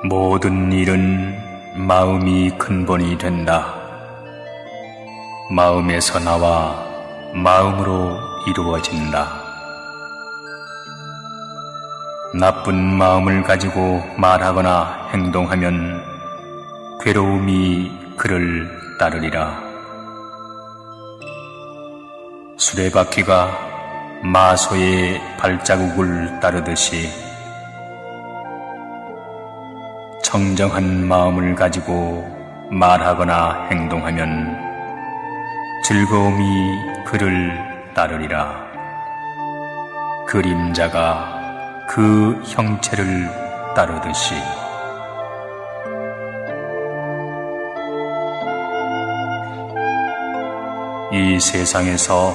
모든 일은 마음이 근본이 된다. 마음에서 나와 마음으로 이루어진다. 나쁜 마음을 가지고 말하거나 행동하면 괴로움이 그를 따르리라. 수레바퀴가 마소의 발자국을 따르듯이 청정한 마음을 가지고 말하거나 행동하면 즐거움이 그를 따르리라. 그림자가 그 형체를 따르듯이 이 세상에서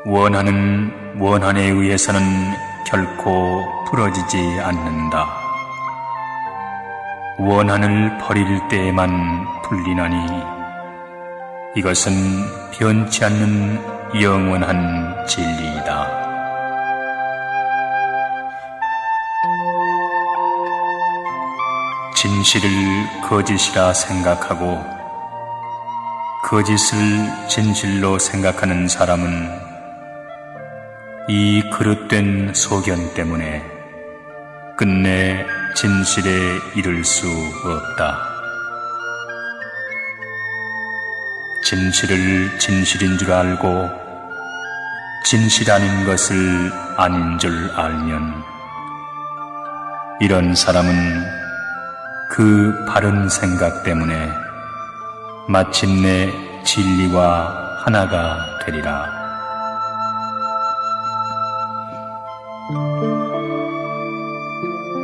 원하는 원한에 의해서는 결코 풀어지지 않는다. 원한을 버릴 때에만 풀리나니 이것은 변치 않는 영원한 진리이다. 진실을 거짓이라 생각하고 거짓을 진실로 생각하는 사람은 이 그릇된 소견 때문에 끝내 진실에 이를 수 없다. 진실을 진실인 줄 알고 진실 아닌 것을 아닌 줄 알면 이런 사람은 그 바른 생각 때문에 마침내 진리와 하나가 되리라.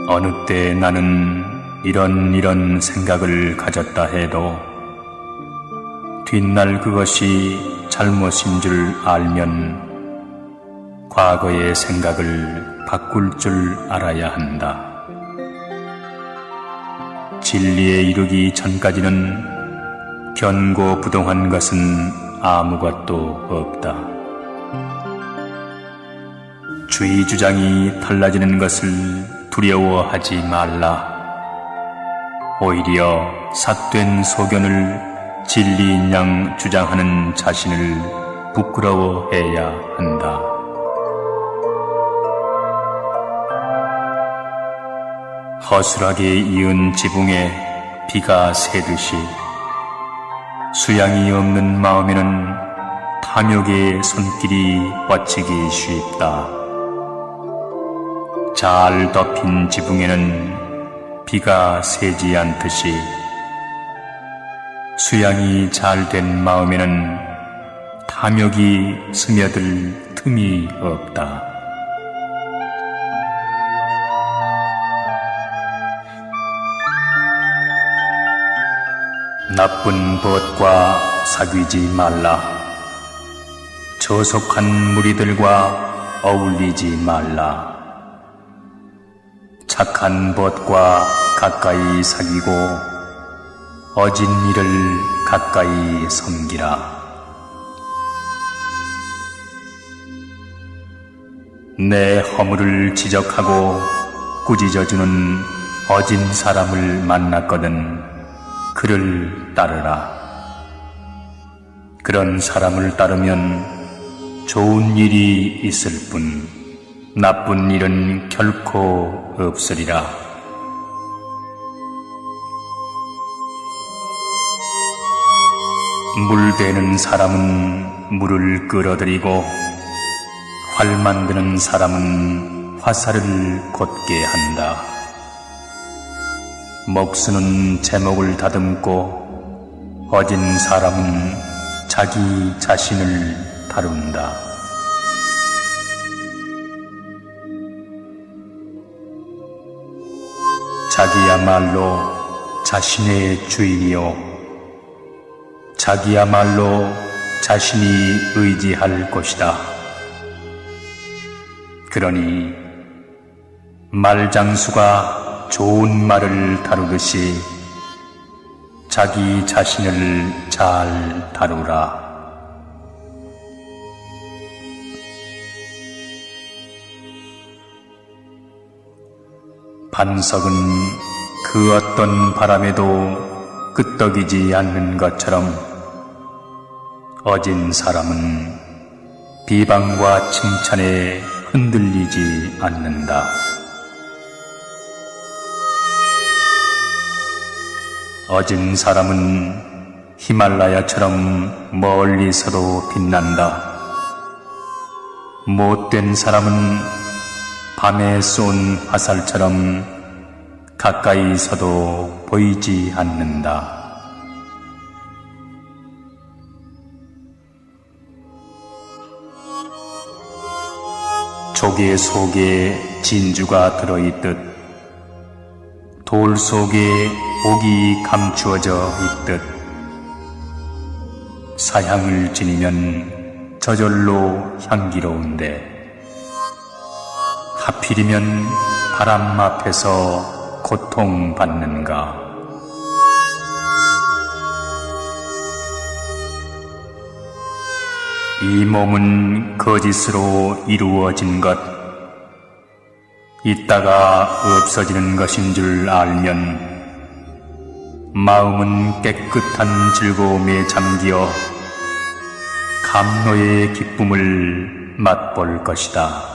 어느 때 나는 이런 생각을 가졌다 해도 뒷날 그것이 잘못인 줄 알면 과거의 생각을 바꿀 줄 알아야 한다. 진리에 이르기 전까지는 견고부동한 것은 아무것도 없다. 주의 주장이 달라지는 것을 두려워하지 말라. 오히려 삿된 소견을 진리인 양 주장하는 자신을 부끄러워해야 한다. 허술하게 이은 지붕에 비가 새듯이 수양이 없는 마음에는 탐욕의 손길이 뻗치기 쉽다. 잘 덮인 지붕에는 비가 새지 않듯이 수양이 잘 된 마음에는 탐욕이 스며들 틈이 없다. 나쁜 벗과 사귀지 말라. 저속한 무리들과 어울리지 말라. 착한 벗과 가까이 사귀고 어진 이를 가까이 섬기라. 내 허물을 지적하고 꾸짖어주는 어진 사람을 만났거든 그를 따르라. 그런 사람을 따르면 좋은 일이 있을 뿐 나쁜 일은 결코 없으리라. 물 대는 사람은 물을 끌어들이고 활 만드는 사람은 화살을 곧게 한다. 목수는 제목을 다듬고 어진 사람은 자기 자신을 다룬다. 자기야말로 자신의 주인이요 자기야말로 자신이 의지할 것이다. 그러니 말장수가 좋은 말을 다루듯이 자기 자신을 잘 다루라. 반석은 그 어떤 바람에도 끄떡이지 않는 것처럼 어진 사람은 비방과 칭찬에 흔들리지 않는다. 어진 사람은 히말라야처럼 멀리서도 빛난다. 못된 사람은 밤에 쏜 화살처럼 가까이서도 보이지 않는다. 조개 속에 진주가 들어있듯 돌 속에 복이 감추어져 있듯 사향을 지니면 저절로 향기로운데 하필이면 바람 앞에서 고통받는가. 이 몸은 거짓으로 이루어진 것, 있다가 없어지는 것인 줄 알면 마음은 깨끗한 즐거움에 잠기어 감노의 기쁨을 맛볼 것이다.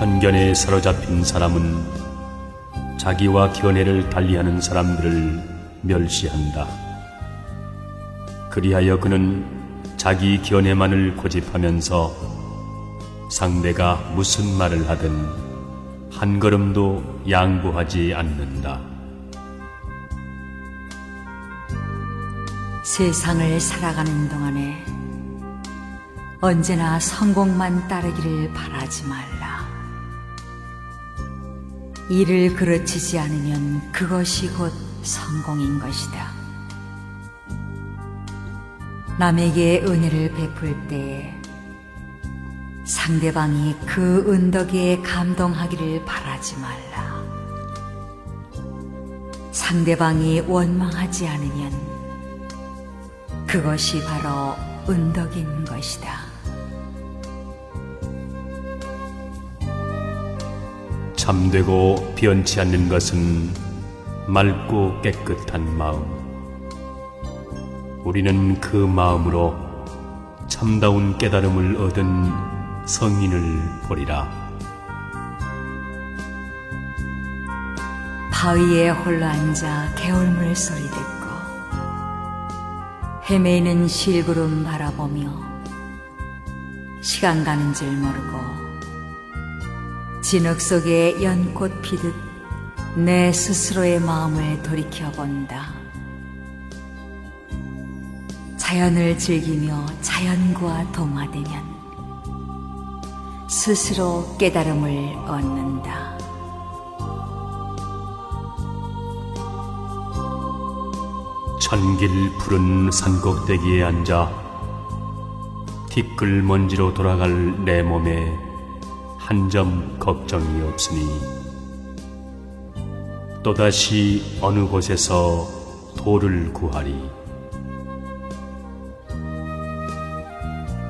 편견에 사로잡힌 사람은 자기와 견해를 달리하는 사람들을 멸시한다. 그리하여 그는 자기 견해만을 고집하면서 상대가 무슨 말을 하든 한 걸음도 양보하지 않는다. 세상을 살아가는 동안에 언제나 성공만 따르기를 바라지 말라. 일을 그르치지 않으면 그것이 곧 성공인 것이다. 남에게 은혜를 베풀 때에 상대방이 그 은덕에 감동하기를 바라지 말라. 상대방이 원망하지 않으면 그것이 바로 은덕인 것이다. 참되고 변치 않는 것은 맑고 깨끗한 마음. 우리는 그 마음으로 참다운 깨달음을 얻은 성인을 보리라. 바위에 홀로 앉아 개울물 소리 듣고 헤매이는 실구름 바라보며 시간 가는 줄 모르고 진흙 속에 연꽃 피듯 내 스스로의 마음을 돌이켜본다. 자연을 즐기며 자연과 동화되면 스스로 깨달음을 얻는다. 천길 푸른 산꼭대기에 앉아 티끌 먼지로 돌아갈 내 몸에 한 점 걱정이 없으니 또다시 어느 곳에서 돌을 구하리.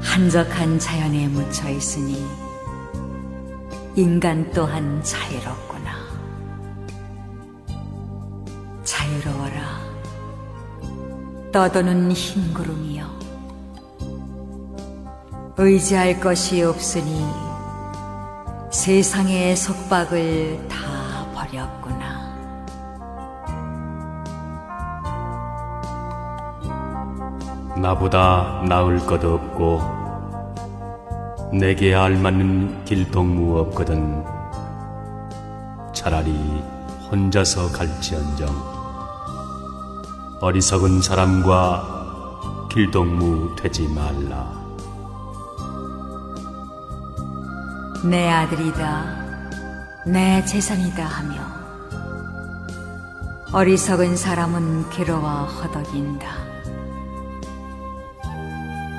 한적한 자연에 묻혀 있으니 인간 또한 자유롭구나. 자유로워라, 떠도는 흰 구름이여. 의지할 것이 없으니 세상의 속박을 다 버렸구나. 나보다 나을 것 없고 내게 알맞는 길동무 없거든. 차라리 혼자서 갈지언정 어리석은 사람과 길동무 되지 말라. 내 아들이다, 내 재산이다 하며 어리석은 사람은 괴로워 허덕인다.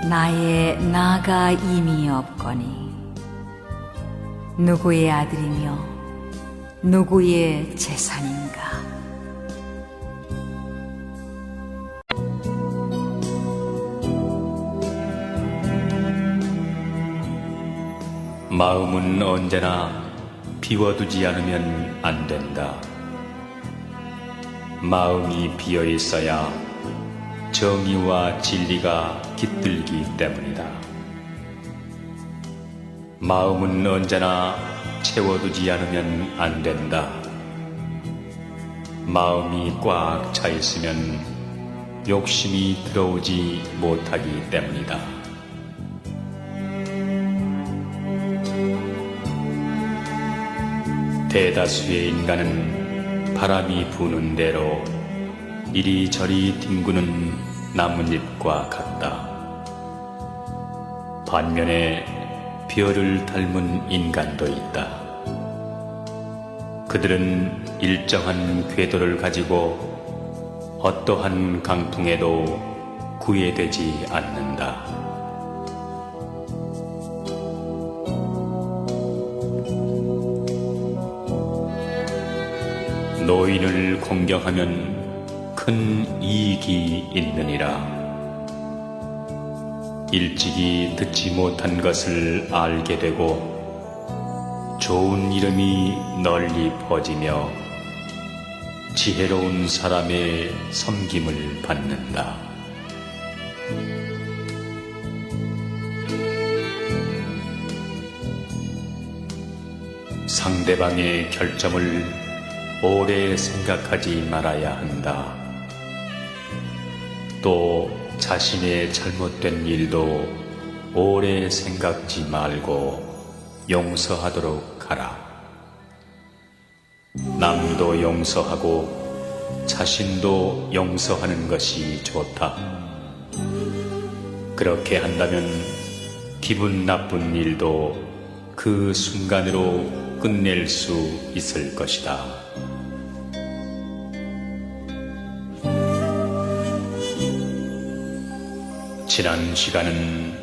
나의 나가 이미 없거니 누구의 아들이며 누구의 재산인가. 마음은 언제나 비워두지 않으면 안 된다. 마음이 비어 있어야 정의와 진리가 깃들기 때문이다. 마음은 언제나 채워두지 않으면 안 된다. 마음이 꽉 차 있으면 욕심이 들어오지 못하기 때문이다. 대다수의 인간은 바람이 부는 대로 이리저리 뒹구는 나뭇잎과 같다. 반면에 별을 닮은 인간도 있다. 그들은 일정한 궤도를 가지고 어떠한 강풍에도 구애되지 않는다. 노인을 공경하면 큰 이익이 있느니라. 일찍이 듣지 못한 것을 알게 되고 좋은 이름이 널리 퍼지며 지혜로운 사람의 섬김을 받는다. 상대방의 결점을 오래 생각하지 말아야 한다. 또 자신의 잘못된 일도 오래 생각지 말고 용서하도록 하라. 남도 용서하고 자신도 용서하는 것이 좋다. 그렇게 한다면 기분 나쁜 일도 그 순간으로 끝낼 수 있을 것이다. 지난 시간은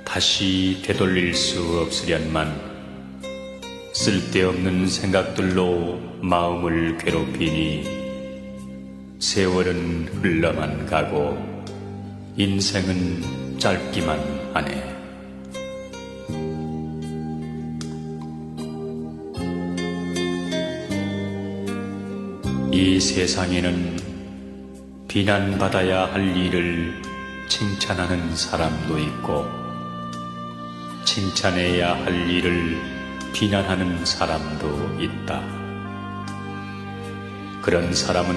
다시 되돌릴 수 없으련만 쓸데없는 생각들로 마음을 괴롭히니 세월은 흘러만 가고 인생은 짧기만 하네. 이 세상에는 비난받아야 할 일을 칭찬하는 사람도 있고 칭찬해야 할 일을 비난하는 사람도 있다. 그런 사람은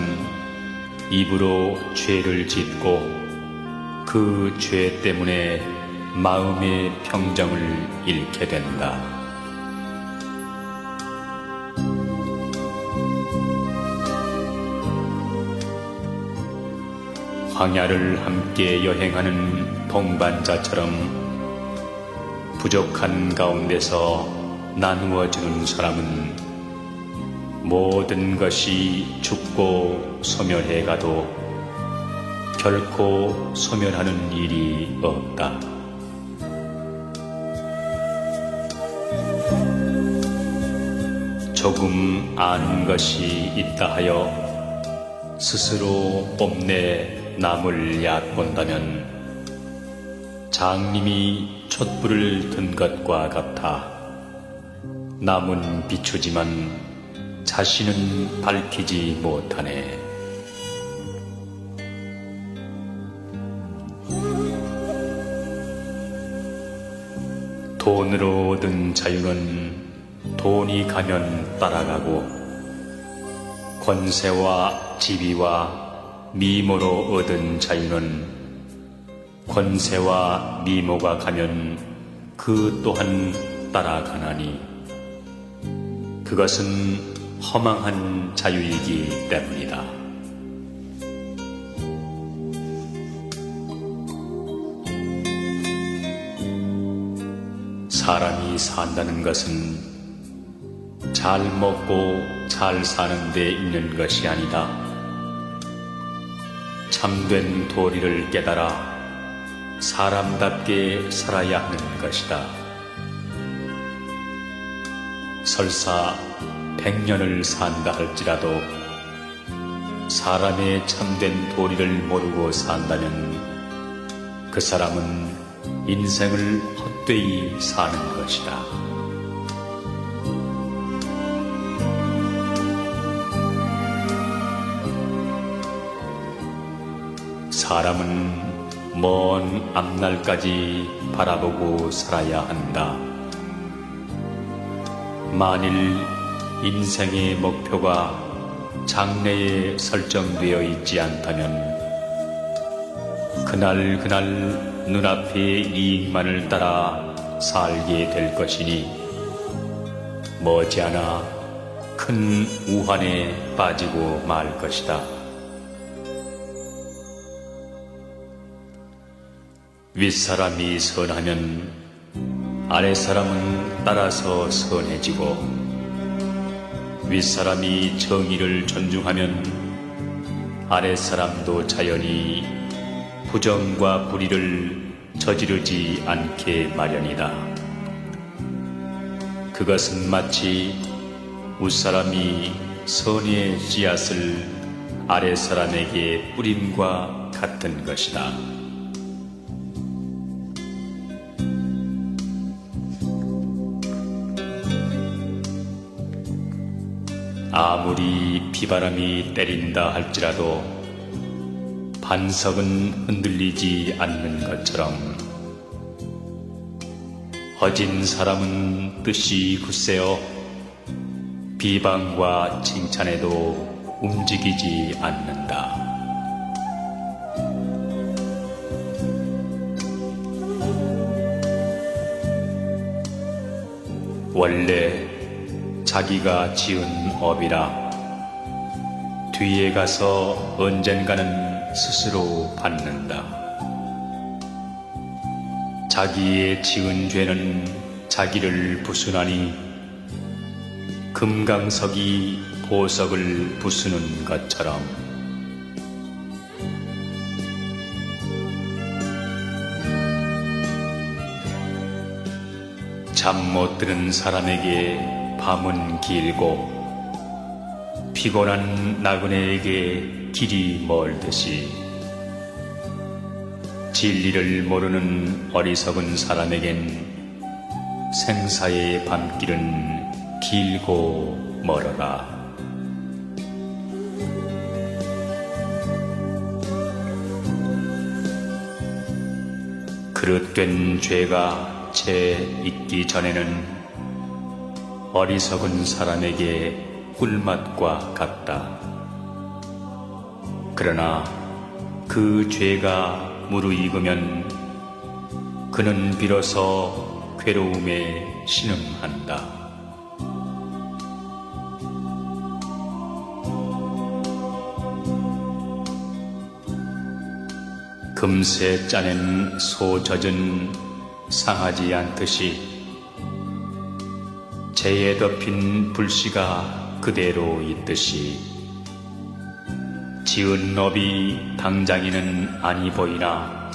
입으로 죄를 짓고 그 죄 때문에 마음의 평정을 잃게 된다. 황야를 함께 여행하는 동반자처럼 부족한 가운데서 나누어주는 사람은 모든 것이 죽고 소멸해가도 결코 소멸하는 일이 없다. 조금 아는 것이 있다 하여 스스로 뽐내 남을 얕본다면 장님이 촛불을 든 것과 같아 남은 비추지만 자신은 밝히지 못하네. 돈으로 얻은 자유는 돈이 가면 따라가고 권세와 지위와 미모로 얻은 자유는 권세와 미모가 가면 그 또한 따라가나니 그것은 허망한 자유이기 때문이다. 사람이 산다는 것은 잘 먹고 잘 사는 데 있는 것이 아니다. 참된 도리를 깨달아 사람답게 살아야 하는 것이다. 설사 100년을 산다 할지라도 사람의 참된 도리를 모르고 산다면 그 사람은 인생을 헛되이 사는 것이다. 사람은 먼 앞날까지 바라보고 살아야 한다. 만일 인생의 목표가 장래에 설정되어 있지 않다면 그날 눈앞의 이익만을 따라 살게 될 것이니 머지않아 큰 우환에 빠지고 말 것이다. 윗사람이 선하면 아랫사람은 따라서 선해지고 윗사람이 정의를 존중하면 아랫사람도 자연히 부정과 불의를 저지르지 않게 마련이다. 그것은 마치 윗사람이 선의 씨앗을 아랫사람에게 뿌림과 같은 것이다. 아무리 비바람이 때린다 할지라도 반석은 흔들리지 않는 것처럼 허진 사람은 뜻이 굳세어 비방과 칭찬에도 움직이지 않는다. 원래 자기가 지은 업이라 뒤에 가서 언젠가는 스스로 받는다. 자기의 지은 죄는 자기를 부수나니 금강석이 보석을 부수는 것처럼 잠 못 드는 사람에게 밤은 길고 피곤한 나그네에게 길이 멀듯이 진리를 모르는 어리석은 사람에겐 생사의 밤길은 길고 멀어라. 그릇된 죄가 채 있기 전에는 어리석은 사람에게 꿀맛과 같다. 그러나 그 죄가 무르익으면 그는 비로소 괴로움에 신음한다. 금세 짜낸 소 젖은 상하지 않듯이 재에 덮인 불씨가 그대로 있듯이 지은 업이 당장에는 아니 보이나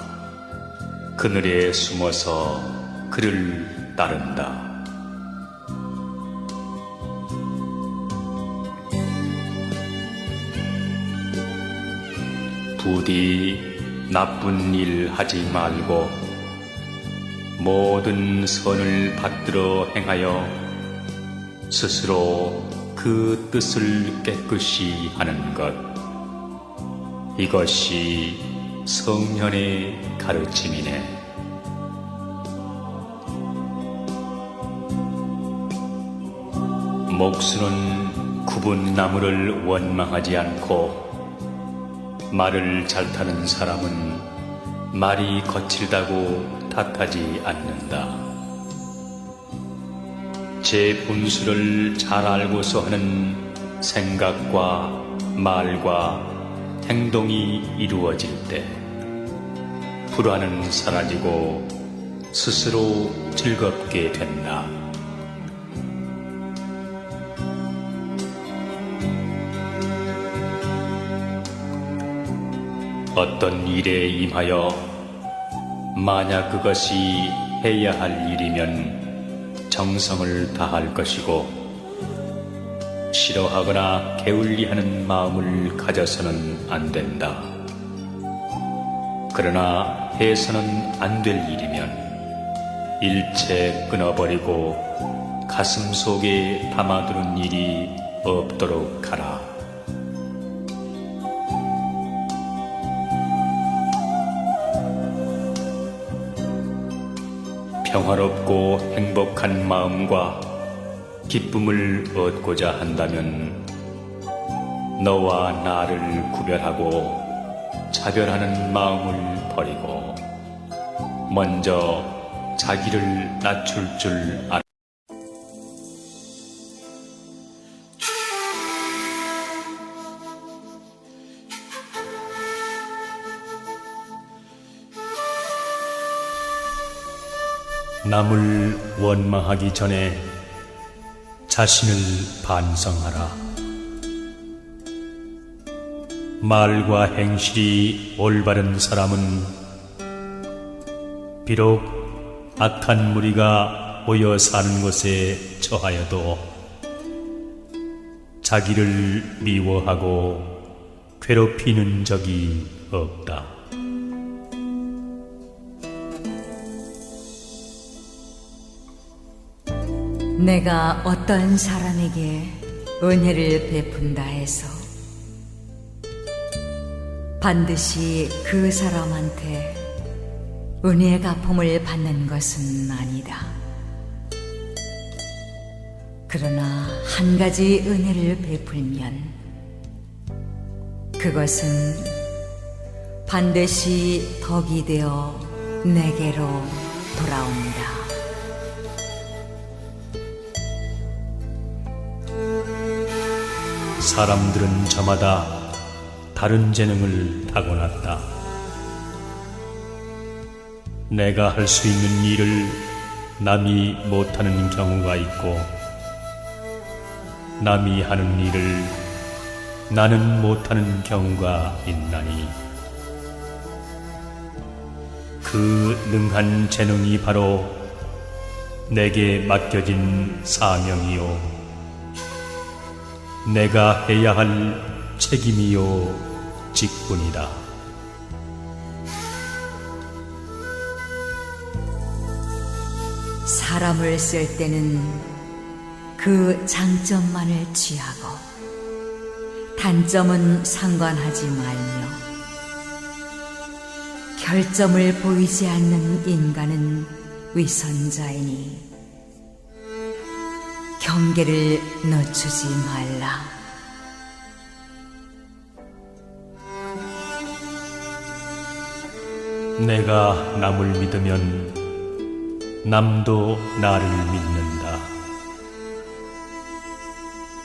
그늘에 숨어서 그를 따른다. 부디 나쁜 일 하지 말고 모든 선을 받들어 행하여 스스로 그 뜻을 깨끗이 하는 것. 이것이 성현의 가르침이네. 목수는 굽은 나무를 원망하지 않고 말을 잘 타는 사람은 말이 거칠다고 탓하지 않는다. 제 분수를 잘 알고서 하는 생각과 말과 행동이 이루어질 때 불안은 사라지고 스스로 즐겁게 된다. 어떤 일에 임하여 만약 그것이 해야 할 일이면 정성을 다할 것이고 싫어하거나 게을리하는 마음을 가져서는 안 된다. 그러나 해서는 안 될 일이면 일체 끊어버리고 가슴 속에 담아두는 일이 없도록 하라. 평화롭고 행복한 마음과 기쁨을 얻고자 한다면 너와 나를 구별하고 차별하는 마음을 버리고 먼저 자기를 낮출 줄 알아. 남을 원망하기 전에 자신을 반성하라. 말과 행실이 올바른 사람은 비록 악한 무리가 모여 사는 곳에 처하여도 자기를 미워하고 괴롭히는 적이 없다. 내가 어떤 사람에게 은혜를 베푼다 해서 반드시 그 사람한테 은혜의 갚음을 받는 것은 아니다. 그러나 한 가지 은혜를 베풀면 그것은 반드시 덕이 되어 내게로 돌아온다. 사람들은 저마다 다른 재능을 타고났다. 내가 할 수 있는 일을 남이 못하는 경우가 있고 남이 하는 일을 나는 못하는 경우가 있나니 그 능한 재능이 바로 내게 맡겨진 사명이요 내가 해야 할 책임이요 직분이다. 사람을 쓸 때는 그 장점만을 취하고 단점은 상관하지 말며 결점을 보이지 않는 인간은 위선자이니 경계를 늦추지 말라. 내가 남을 믿으면 남도 나를 믿는다.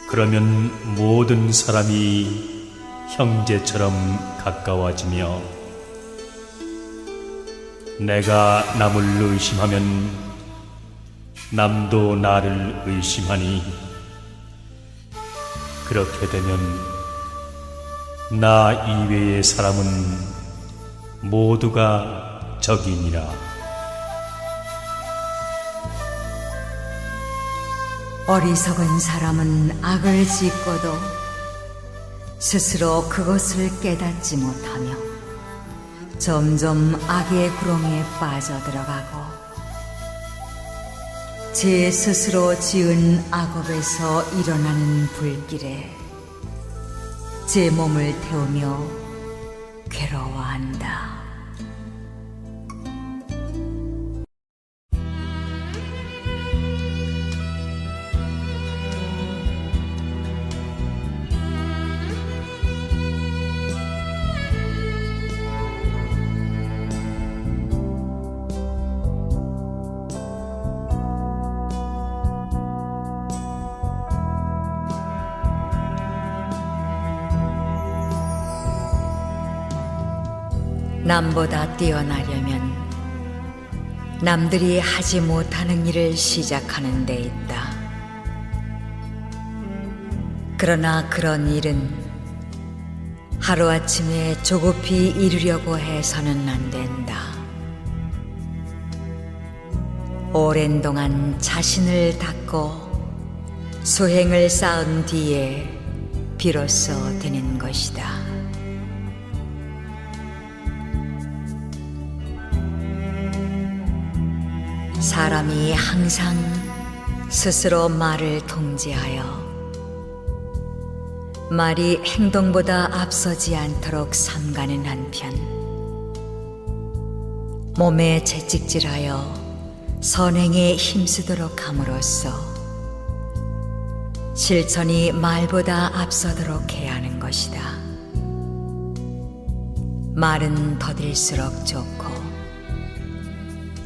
그러면 모든 사람이 형제처럼 가까워지며 내가 남을 의심하면 남도 나를 의심하니 그렇게 되면 나 이외의 사람은 모두가 적이니라. 어리석은 사람은 악을 짓고도 스스로 그것을 깨닫지 못하며 점점 악의 구렁이에 빠져들어가고 제 스스로 지은 악업에서 일어나는 불길에 제 몸을 태우며 괴로워한다. 남보다 뛰어나려면 남들이 하지 못하는 일을 시작하는 데 있다. 그러나 그런 일은 하루아침에 조급히 이루려고 해서는 안 된다. 오랜 동안 자신을 닦고 수행을 쌓은 뒤에 비로소 되는 것이다. 사람이 항상 스스로 말을 통제하여 말이 행동보다 앞서지 않도록 삼가는 한편 몸에 채찍질하여 선행에 힘쓰도록 함으로써 실천이 말보다 앞서도록 해야 하는 것이다. 말은 더딜수록 좋고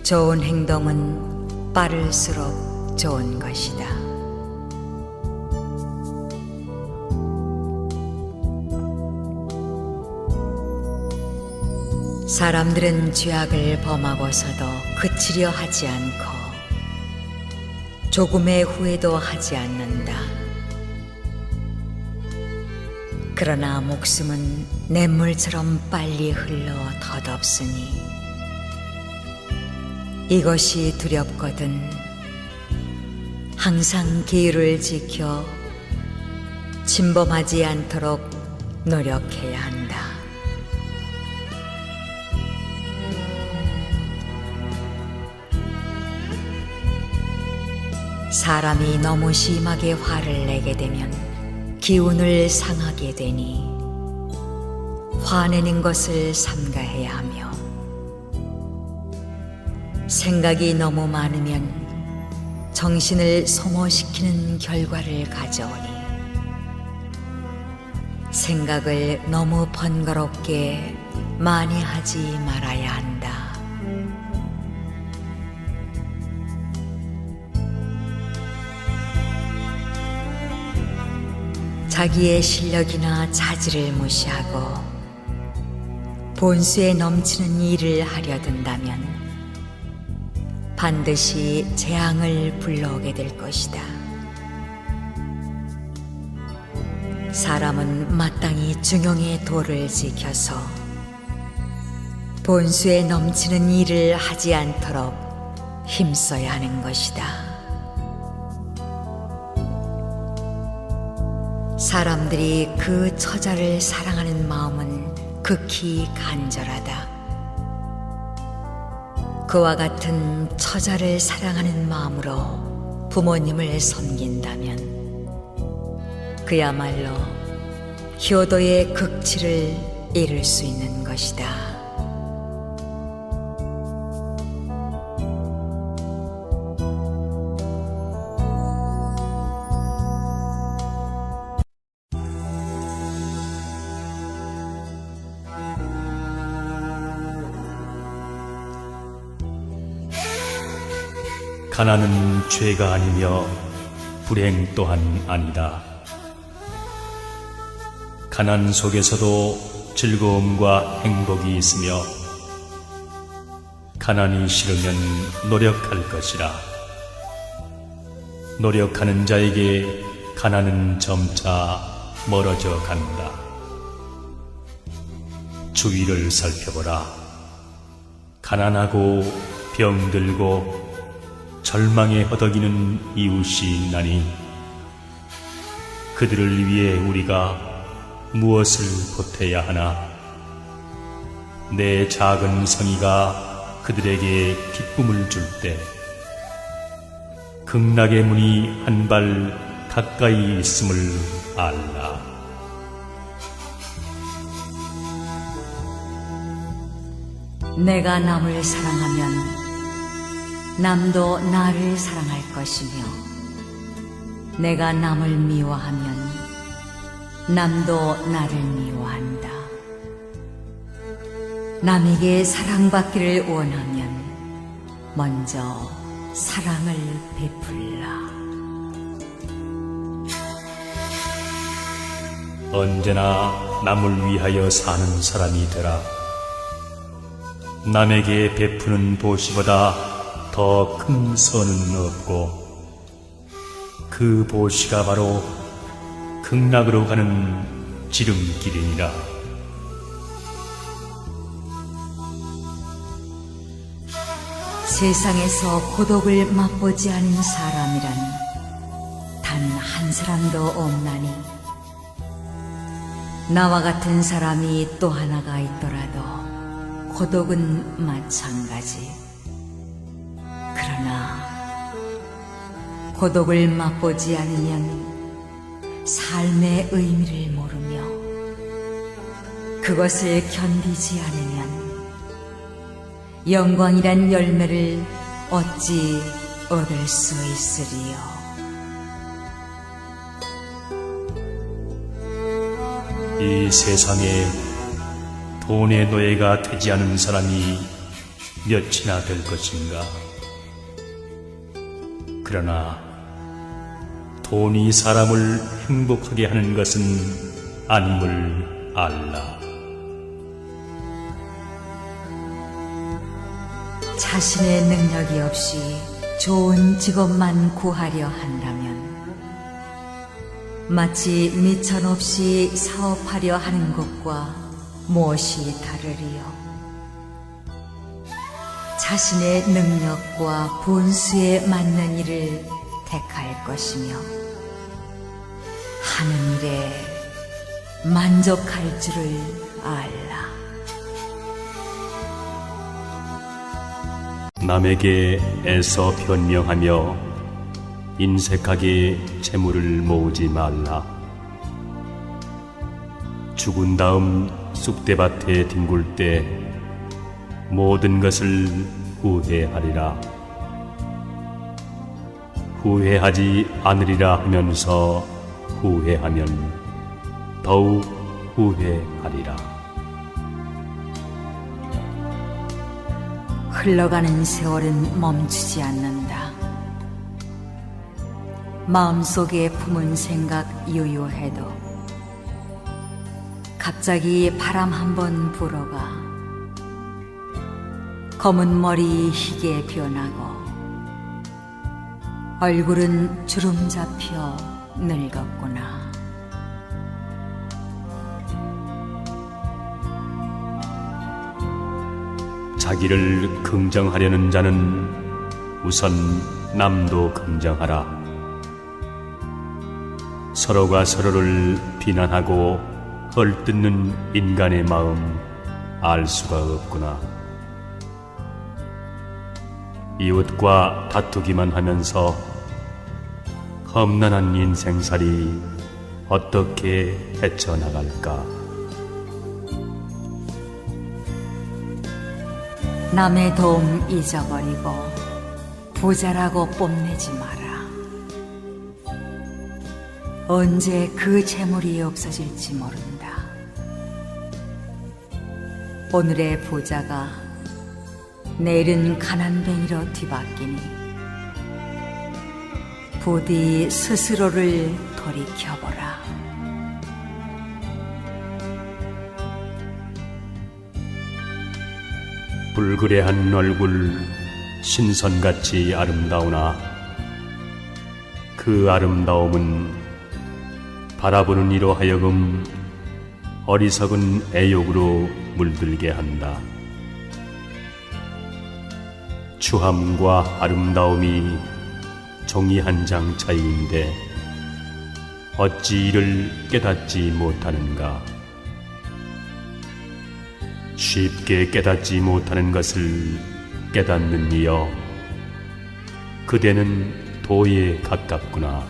좋은 행동은 빠를수록 좋은 것이다. 사람들은 죄악을 범하고서도 그치려 하지 않고 조금의 후회도 하지 않는다. 그러나 목숨은 냇물처럼 빨리 흘러 덧없으니 이것이 두렵거든 항상 계율을 지켜 침범하지 않도록 노력해야 한다. 사람이 너무 심하게 화를 내게 되면 기운을 상하게 되니 화내는 것을 삼가해야 하며 생각이 너무 많으면 정신을 소모시키는 결과를 가져오니 생각을 너무 번거롭게 많이 하지 말아야 한다. 자기의 실력이나 자질을 무시하고 본수에 넘치는 일을 하려 든다면 반드시 재앙을 불러오게 될 것이다. 사람은 마땅히 중용의 도를 지켜서 본수에 넘치는 일을 하지 않도록 힘써야 하는 것이다. 사람들이 그 처자를 사랑하는 마음은 극히 간절하다. 그와 같은 처자를 사랑하는 마음으로 부모님을 섬긴다면 그야말로 효도의 극치를 이룰 수 있는 것이다. 가난은 죄가 아니며 불행 또한 아니다. 가난 속에서도 즐거움과 행복이 있으며 가난이 싫으면 노력할 것이라. 노력하는 자에게 가난은 점차 멀어져 간다. 주위를 살펴보라. 가난하고 병들고 절망에 허덕이는 이웃이 있나니 그들을 위해 우리가 무엇을 보태야 하나? 내 작은 성의가 그들에게 기쁨을 줄 때 극락의 문이 한 발 가까이 있음을 알라. 내가 남을 사랑하면 남도 나를 사랑할 것이며 내가 남을 미워하면 남도 나를 미워한다. 남에게 사랑받기를 원하면 먼저 사랑을 베풀라. 언제나 남을 위하여 사는 사람이 되라. 남에게 베푸는 보시보다 더 큰 선은 없고 그 보시가 바로 극락으로 가는 지름길이니라. 세상에서 고독을 맛보지 않은 사람이란 단 한 사람도 없나니 나와 같은 사람이 또 하나가 있더라도 고독은 마찬가지. 그러나 고독을 맛보지 않으면 삶의 의미를 모르며 그것을 견디지 않으면 영광이란 열매를 어찌 얻을 수 있으리요. 이 세상에 돈의 노예가 되지 않은 사람이 몇이나 될 것인가? 그러나 돈이 사람을 행복하게 하는 것은 아님을 알라. 자신의 능력이 없이 좋은 직업만 구하려 한다면 마치 미천 없이 사업하려 하는 것과 무엇이 다르리요. 자신의 능력과 분수에 맞는 일을 택할 것이며 하는 일에 만족할 줄을 알라. 남에게 애써 변명하며 인색하게 재물을 모으지 말라. 죽은 다음 쑥대밭에 뒹굴 때 모든 것을 후회하리라. 후회하지 않으리라 하면서 후회하면 더욱 후회하리라. 흘러가는 세월은 멈추지 않는다. 마음속에 품은 생각 유유해도 갑자기 바람 한번 불어가 검은 머리 희게 변하고 얼굴은 주름 잡혀 늙었구나. 자기를 긍정하려는 자는 우선 남도 긍정하라. 서로가 서로를 비난하고 헐뜯는 인간의 마음 알 수가 없구나. 이웃과 다투기만 하면서 험난한 인생살이 어떻게 헤쳐나갈까? 남의 도움 잊어버리고 부자라고 뽐내지 마라. 언제 그 재물이 없어질지 모른다. 오늘의 부자가 내일은 가난뱅이로 뒤바뀌니 부디 스스로를 돌이켜보라. 불그레한 얼굴 신선같이 아름다우나 그 아름다움은 바라보는 이로 하여금 어리석은 애욕으로 물들게 한다. 추함과 아름다움이 종이 한 장 차이인데 어찌 이를 깨닫지 못하는가? 쉽게 깨닫지 못하는 것을 깨닫는 이여, 그대는 도에 가깝구나.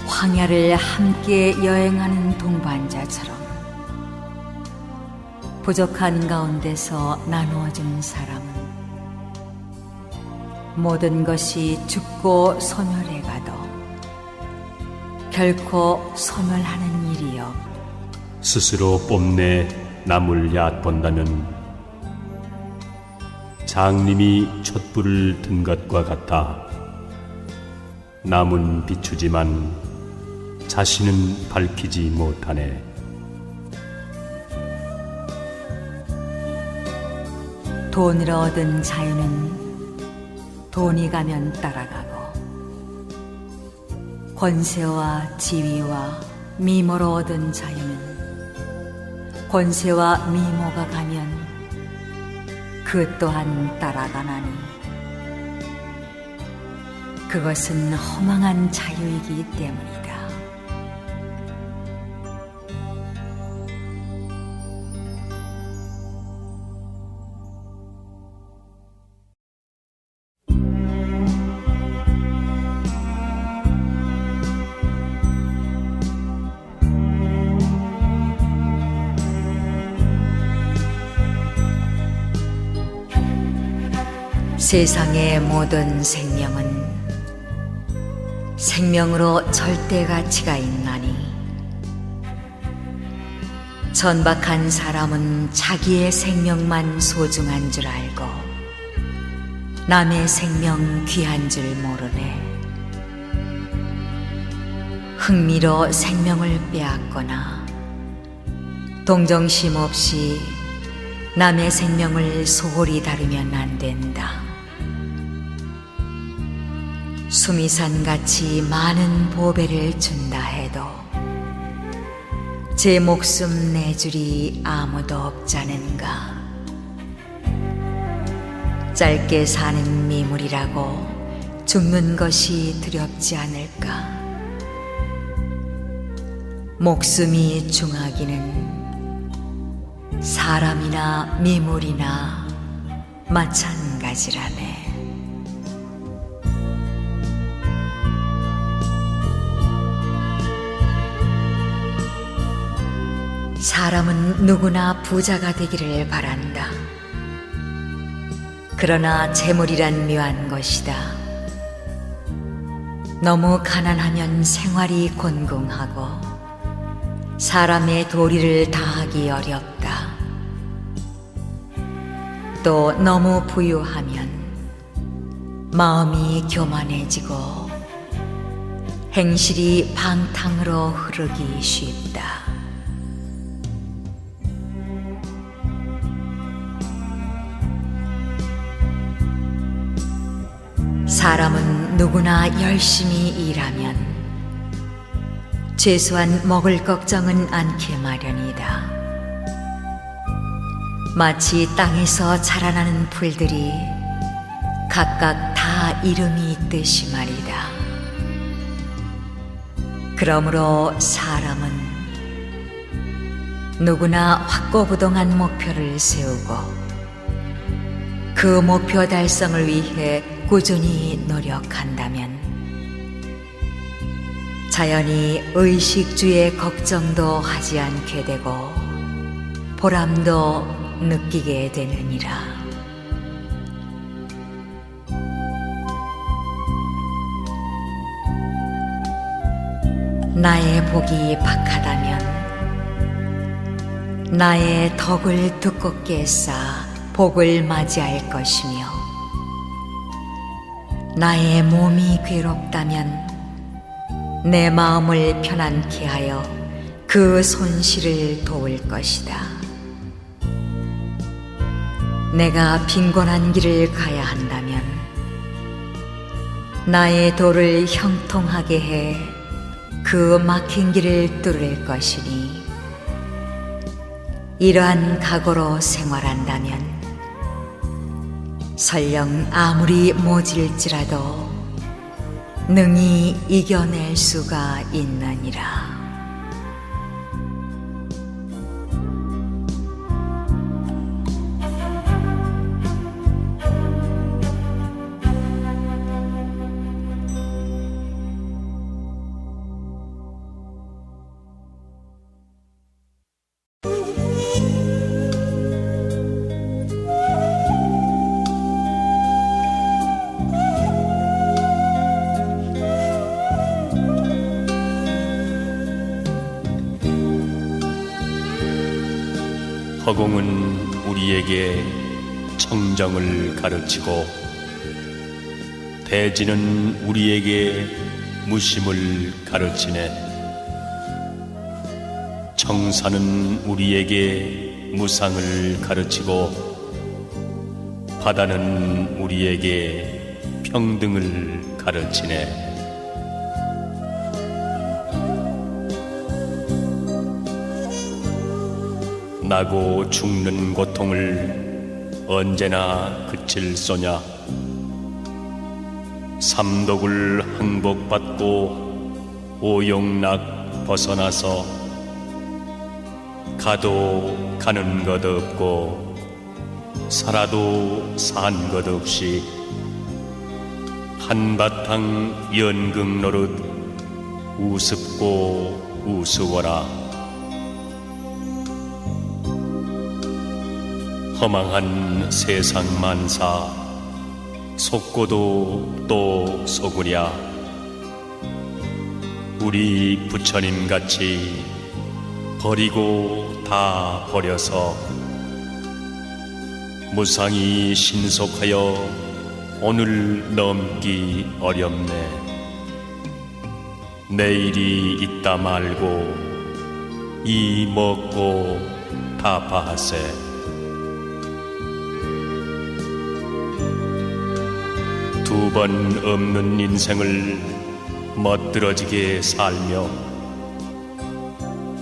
황야를 함께 여행하는 동반자처럼 부족한 가운데서 나누어주는 사람은 모든 것이 죽고 소멸해 가도 결코 소멸하는 일이요. 스스로 뽐내 남을 얕본다면 장님이 촛불을 든 것과 같아. 남은 비추지만 자신은 밝히지 못하네. 돈을 얻은 자유는 돈이 가면 따라가고 권세와 지위와 미모로 얻은 자유는 권세와 미모가 가면 그 또한 따라가나니 그것은 허망한 자유이기 때문이다. 세상의 모든 생명은 생명으로 절대 가치가 있나니 천박한 사람은 자기의 생명만 소중한 줄 알고 남의 생명 귀한 줄 모르네. 흥미로 생명을 빼앗거나 동정심 없이 남의 생명을 소홀히 다루면 안 된다. 수미산같이 많은 보배를 준다 해도 제 목숨 내줄이 아무도 없자는가. 짧게 사는 미물이라고 죽는 것이 두렵지 않을까. 목숨이 중하기는 사람이나 미물이나 마찬가지라네. 사람은 누구나 부자가 되기를 바란다. 그러나 재물이란 묘한 것이다. 너무 가난하면 생활이 곤궁하고 사람의 도리를 다하기 어렵다. 또 너무 부유하면 마음이 교만해지고 행실이 방탕으로 흐르기 쉽다. 사람은 누구나 열심히 일하면 최소한 먹을 걱정은 않게 마련이다. 마치 땅에서 자라나는 풀들이 각각 다 이름이 있듯이 말이다. 그러므로 사람은 누구나 확고부동한 목표를 세우고 그 목표 달성을 위해 꾸준히 노력한다면 자연히 의식주의 걱정도 하지 않게 되고 보람도 느끼게 되느니라. 나의 복이 박하다면 나의 덕을 두껍게 쌓아 복을 맞이할 것이며 나의 몸이 괴롭다면 내 마음을 편안케 하여 그 손실을 도울 것이다. 내가 빈곤한 길을 가야 한다면 나의 도를 형통하게 해 그 막힌 길을 뚫을 것이니 이러한 각오로 생활한다면 설령 아무리 모질지라도 능히 이겨낼 수가 있느니라. 허공은 우리에게 청정을 가르치고 대지는 우리에게 무심을 가르치네. 청사는 우리에게 무상을 가르치고 바다는 우리에게 평등을 가르치네. 나고 죽는 고통을 언제나 그칠 소냐. 삼독을 항복받고 오용락 벗어나서 가도 가는 것 없고 살아도 산 것 없이 한바탕 연극 노릇 우습고 우스워라. 허망한 세상 만사 속고도 또 속으랴. 우리 부처님같이 버리고 다 버려서 무상히 신속하여 오늘 넘기 어렵네. 내일이 있다 말고 이 먹고 타파하세. 두 번 없는 인생을 멋들어지게 살며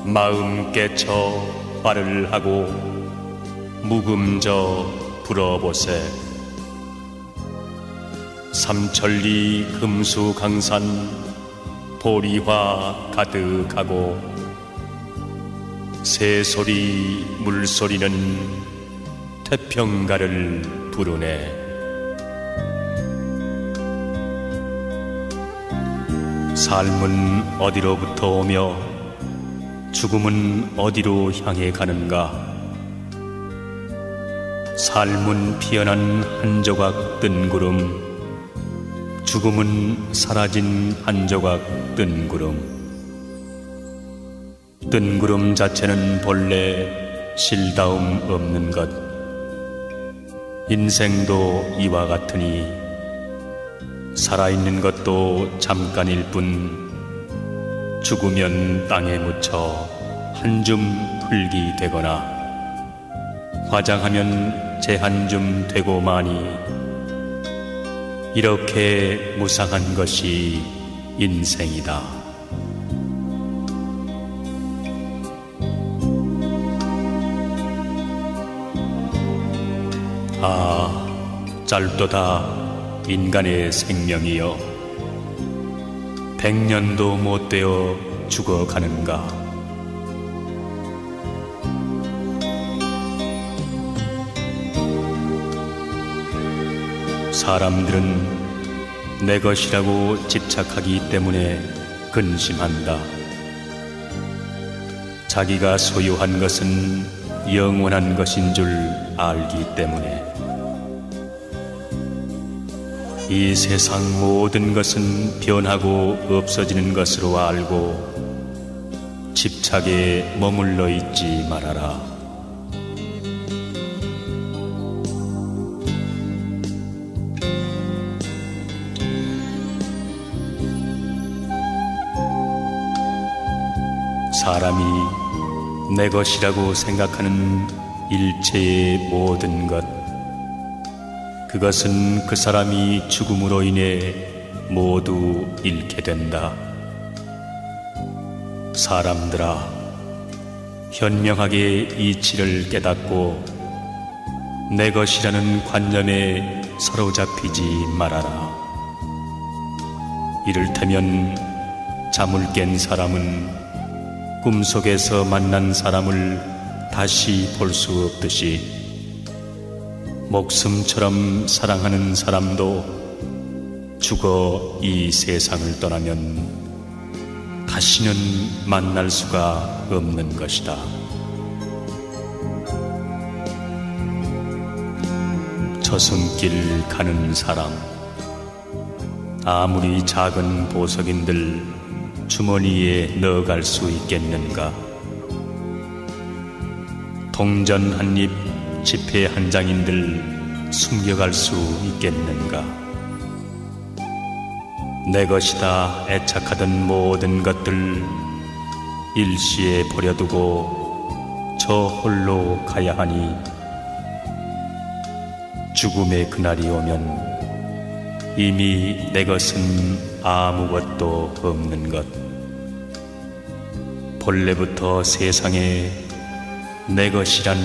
마음 깨쳐 발을 하고 묵음져 불어보세. 삼천리 금수강산 보리화 가득하고 새소리 물소리는 태평가를 부르네. 삶은 어디로부터 오며 죽음은 어디로 향해 가는가. 삶은 피어난 한 조각 뜬구름, 죽음은 사라진 한 조각 뜬구름. 뜬구름 자체는 본래 실다움 없는 것. 인생도 이와 같으니 살아있는 것도 잠깐일 뿐 죽으면 땅에 묻혀 한 줌 흙이 되거나 화장하면 재 한 줌 되고 마니 이렇게 무상한 것이 인생이다. 아, 짧도다 인간의 생명이여. 100년도 못 되어 죽어가는가. 사람들은 내 것이라고 집착하기 때문에 근심한다. 자기가 소유한 것은 영원한 것인 줄 알기 때문에. 이 세상 모든 것은 변하고 없어지는 것으로 알고 집착에 머물러 있지 말아라. 사람이 내 것이라고 생각하는 일체의 모든 것, 그것은 그 사람이 죽음으로 인해 모두 잃게 된다. 사람들아, 현명하게 이치를 깨닫고 내 것이라는 관념에 사로잡히지 말아라. 이를테면 잠을 깬 사람은 꿈속에서 만난 사람을 다시 볼 수 없듯이 목숨처럼 사랑하는 사람도 죽어 이 세상을 떠나면 다시는 만날 수가 없는 것이다. 저승길 가는 사람, 아무리 작은 보석인들 주머니에 넣어갈 수 있겠는가? 동전 한 입, 지폐 한 장인들 숨겨갈 수 있겠는가? 내 것이다 애착하던 모든 것들 일시에 버려두고 저 홀로 가야 하니 죽음의 그날이 오면 이미 내 것은 아무것도 없는 것. 본래부터 세상에 내 것이란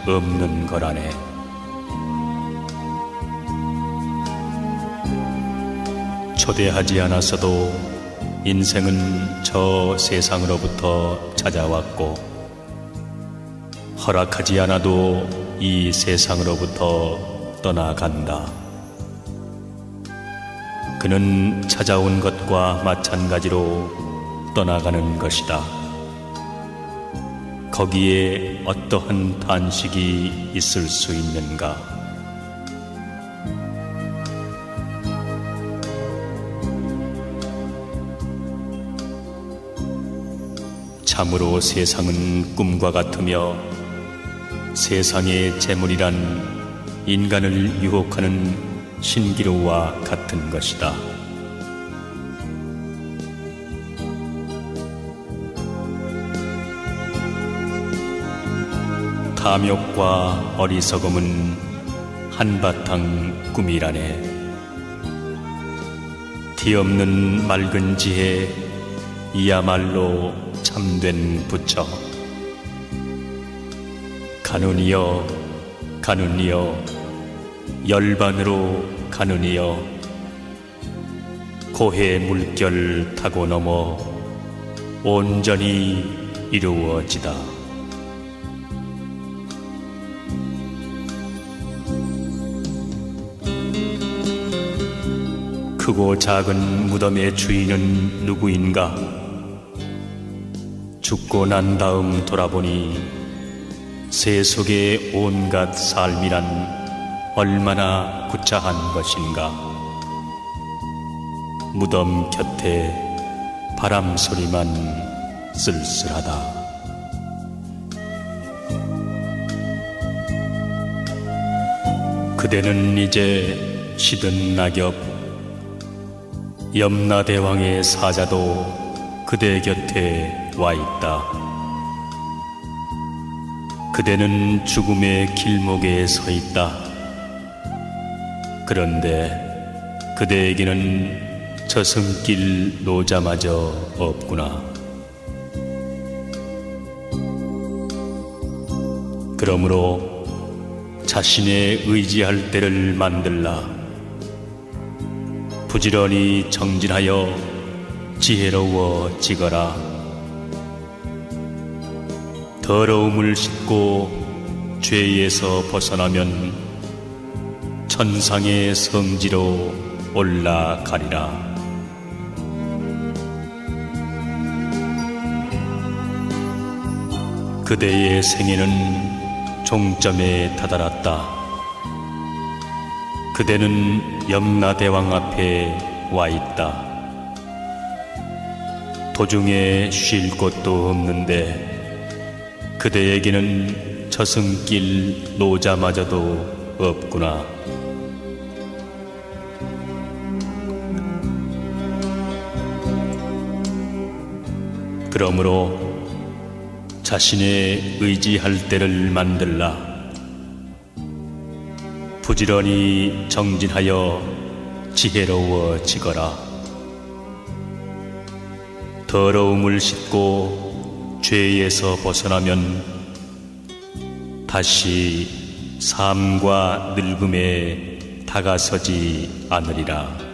없는 거라네. 초대하지 않았어도 인생은 저 세상으로부터 찾아왔고, 허락하지 않아도 이 세상으로부터 떠나간다. 그는 찾아온 것과 마찬가지로 떠나가는 것이다. 거기에 어떠한 탄식이 있을 수 있는가? 참으로 세상은 꿈과 같으며 세상의 재물이란 인간을 유혹하는 신기루와 같은 것이다. 탐욕과 어리석음은 한바탕 꿈이라네. 티없는 맑은 지혜, 이야말로 참된 부처. 가느니여 가느니여 열반으로 가느니여 고해 물결 타고 넘어 온전히 이루어지다. 크고 작은 무덤의 주인은 누구인가? 죽고 난 다음 돌아보니 세속의 온갖 삶이란 얼마나 구차한 것인가. 무덤 곁에 바람 소리만 쓸쓸하다. 그대는 이제 시든 낙엽, 염라대왕의 사자도 그대 곁에 와 있다. 그대는 죽음의 길목에 서 있다. 그런데 그대에게는 저승길 노자마저 없구나. 그러므로 자신의 의지할 때를 만들라. 부지런히 정진하여 지혜로워지거라. 더러움을 씻고 죄에서 벗어나면 천상의 성지로 올라가리라. 그대의 생애는 종점에 다다랐다. 그대는 염라대왕 앞에 와 있다. 도중에 쉴 곳도 없는데 그대에게는 저승길 노자마저도 없구나. 그러므로 자신의 의지할 때를 만들라. 부지런히 정진하여 지혜로워지거라. 더러움을 씻고 죄에서 벗어나면 다시 삶과 늙음에 다가서지 않으리라.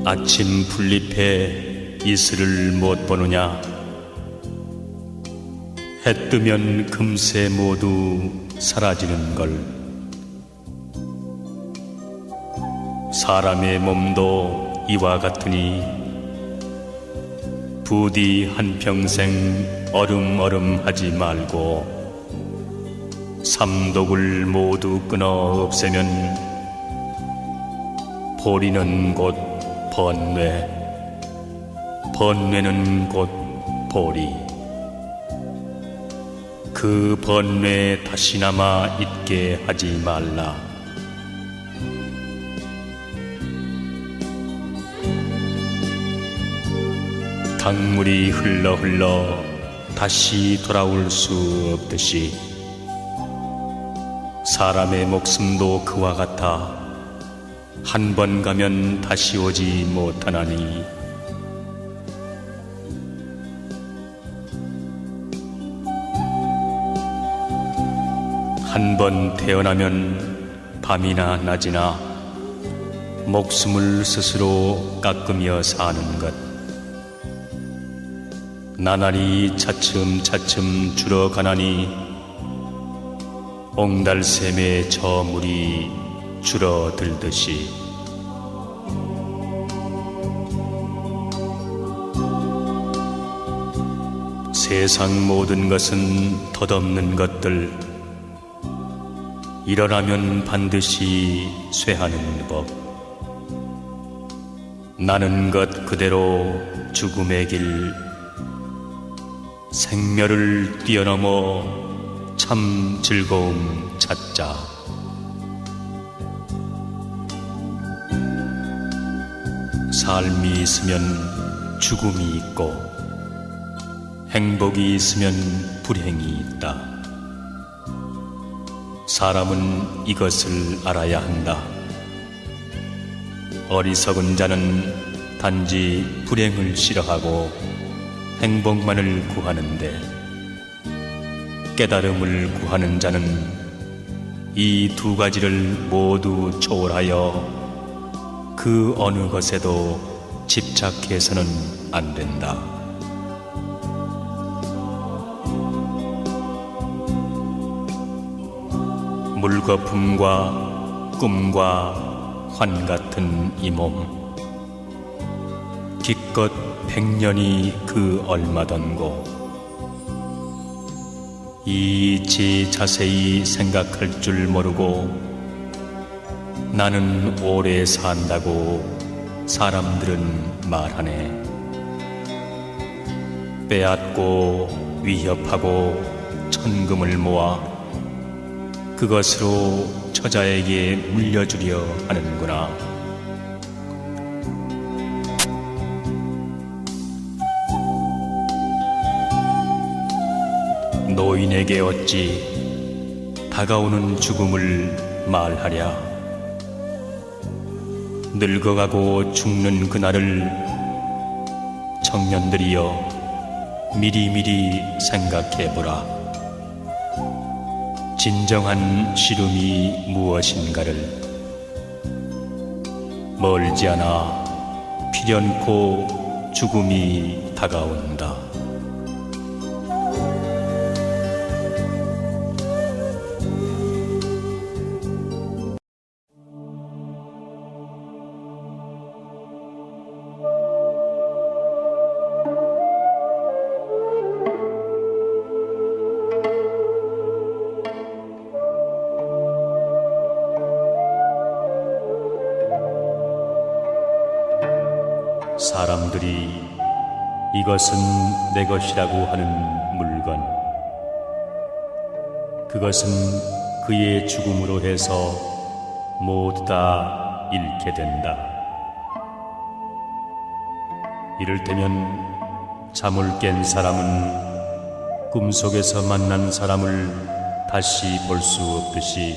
아침 풀잎에 이슬을 못 보느냐? 해 뜨면 금세 모두 사라지는 걸. 사람의 몸도 이와 같으니 부디 한평생 어름어름하지 말고 삼독을 모두 끊어 없애면 보리는 곧 번뇌, 번뇌는 곧 보리. 그 번뇌 다시나마 있게 하지 말라. 강물이 흘러 다시 돌아올 수 없듯이 사람의 목숨도 그와 같아 한 번 가면 다시 오지 못하나니 한 번 태어나면 밤이나 낮이나 목숨을 스스로 깎으며 사는 것, 나날이 차츰차츰 줄어가나니 옹달샘의 저물이 줄어들듯이 세상 모든 것은 덧없는 것들, 일어나면 반드시 쇠하는 법. 나는 것 그대로 죽음의 길, 생멸을 뛰어넘어 참 즐거움 찾자. 삶이 있으면 죽음이 있고, 행복이 있으면 불행이 있다. 사람은 이것을 알아야 한다. 어리석은 자는 단지 불행을 싫어하고 행복만을 구하는데, 깨달음을 구하는 자는 이 두 가지를 모두 초월하여 그 어느 것에도 집착해서는 안 된다. 물거품과 꿈과 환 같은 이 몸, 기껏 100년이 그 얼마던고. 이치 자세히 생각할 줄 모르고 나는 오래 산다고 사람들은 말하네. 빼앗고 위협하고 천금을 모아 그것으로 처자에게 물려주려 하는구나. 노인에게 어찌 다가오는 죽음을 말하랴. 늙어가고 죽는 그날을 청년들이여 미리미리 생각해보라. 진정한 시름이 무엇인가를. 멀지 않아 필연코 죽음이 다가온다. 사람들이 이것은 내 것이라고 하는 물건, 그것은 그의 죽음으로 해서 모두 다 잃게 된다. 이를테면 잠을 깬 사람은 꿈속에서 만난 사람을 다시 볼 수 없듯이,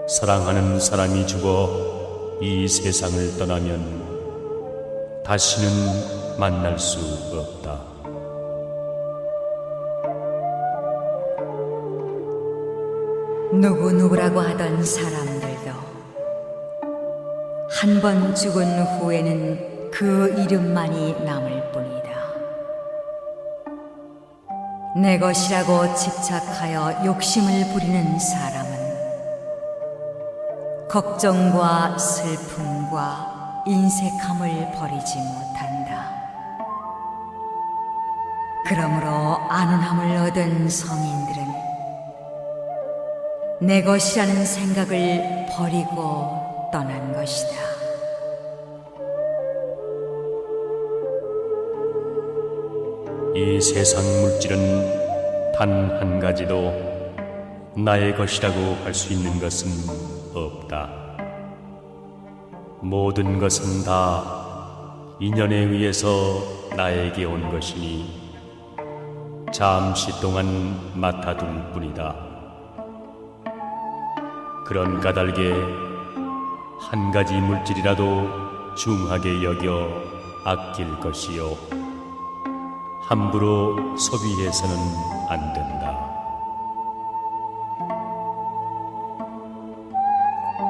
사랑하는 사람이 죽어 이 세상을 떠나면 다시는 만날 수 없다. 누구누구라고 하던 사람들도 한 번 죽은 후에는 그 이름만이 남을 뿐이다. 내 것이라고 집착하여 욕심을 부리는 사람은 걱정과 슬픔과 인색함을 버리지 못한다. 그러므로 안온함을 얻은 성인들은 내 것이라는 생각을 버리고 떠난 것이다. 이 세상 물질은 단 한 가지도 나의 것이라고 할 수 있는 것은 없다. 모든 것은 다 인연에 의해서 나에게 온 것이니 잠시 동안 맡아둘 뿐이다. 그런 까닭에 한 가지 물질이라도 중하게 여겨 아낄 것이요, 함부로 소비해서는 안 된다.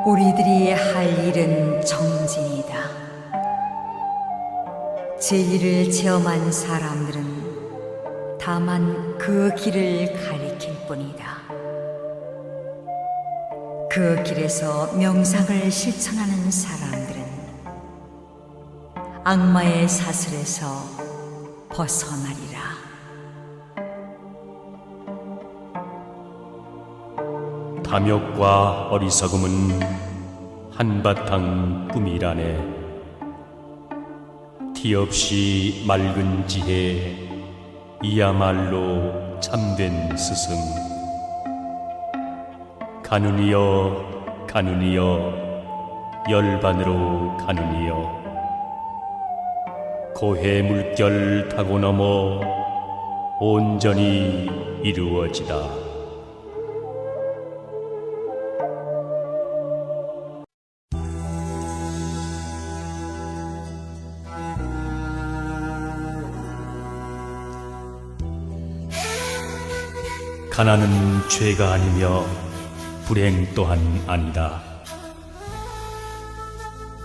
우리들이 할 일은 정진이다. 진리를 체험한 사람들은 다만 그 길을 가리킬 뿐이다. 그 길에서 명상을 실천하는 사람들은 악마의 사슬에서 벗어나리라. 탐욕과 어리석음은 한바탕 꿈이라네. 티 없이 맑은 지혜, 이야말로 참된 스승. 가누니여 가누니여 열반으로 가누니여. 고해 물결 타고 넘어 온전히 이루어지다. 가난은 죄가 아니며 불행 또한 아니다.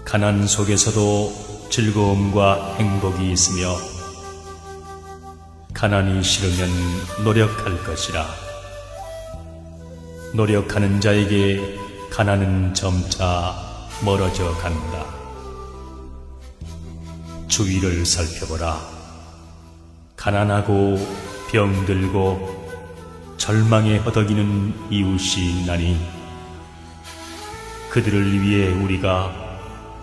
가난 속에서도 즐거움과 행복이 있으며 가난이 싫으면 노력할 것이라. 노력하는 자에게 가난은 점차 멀어져 간다. 주위를 살펴보라. 가난하고 병들고 절망에 허덕이는 이웃이 있나니 그들을 위해 우리가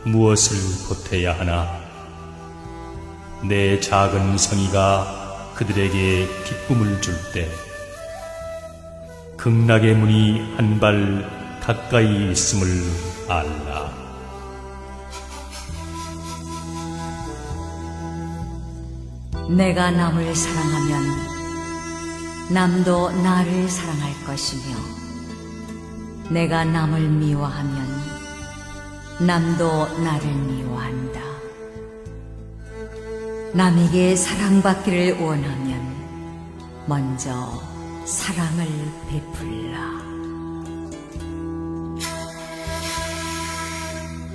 무엇을 보태야 하나? 내 작은 성의가 그들에게 기쁨을 줄 때 극락의 문이 한 발 가까이 있음을 알라. 내가 남을 사랑하면 남도 나를 사랑할 것이며 내가 남을 미워하면 남도 나를 미워한다. 남에게 사랑받기를 원하면 먼저 사랑을 베풀라.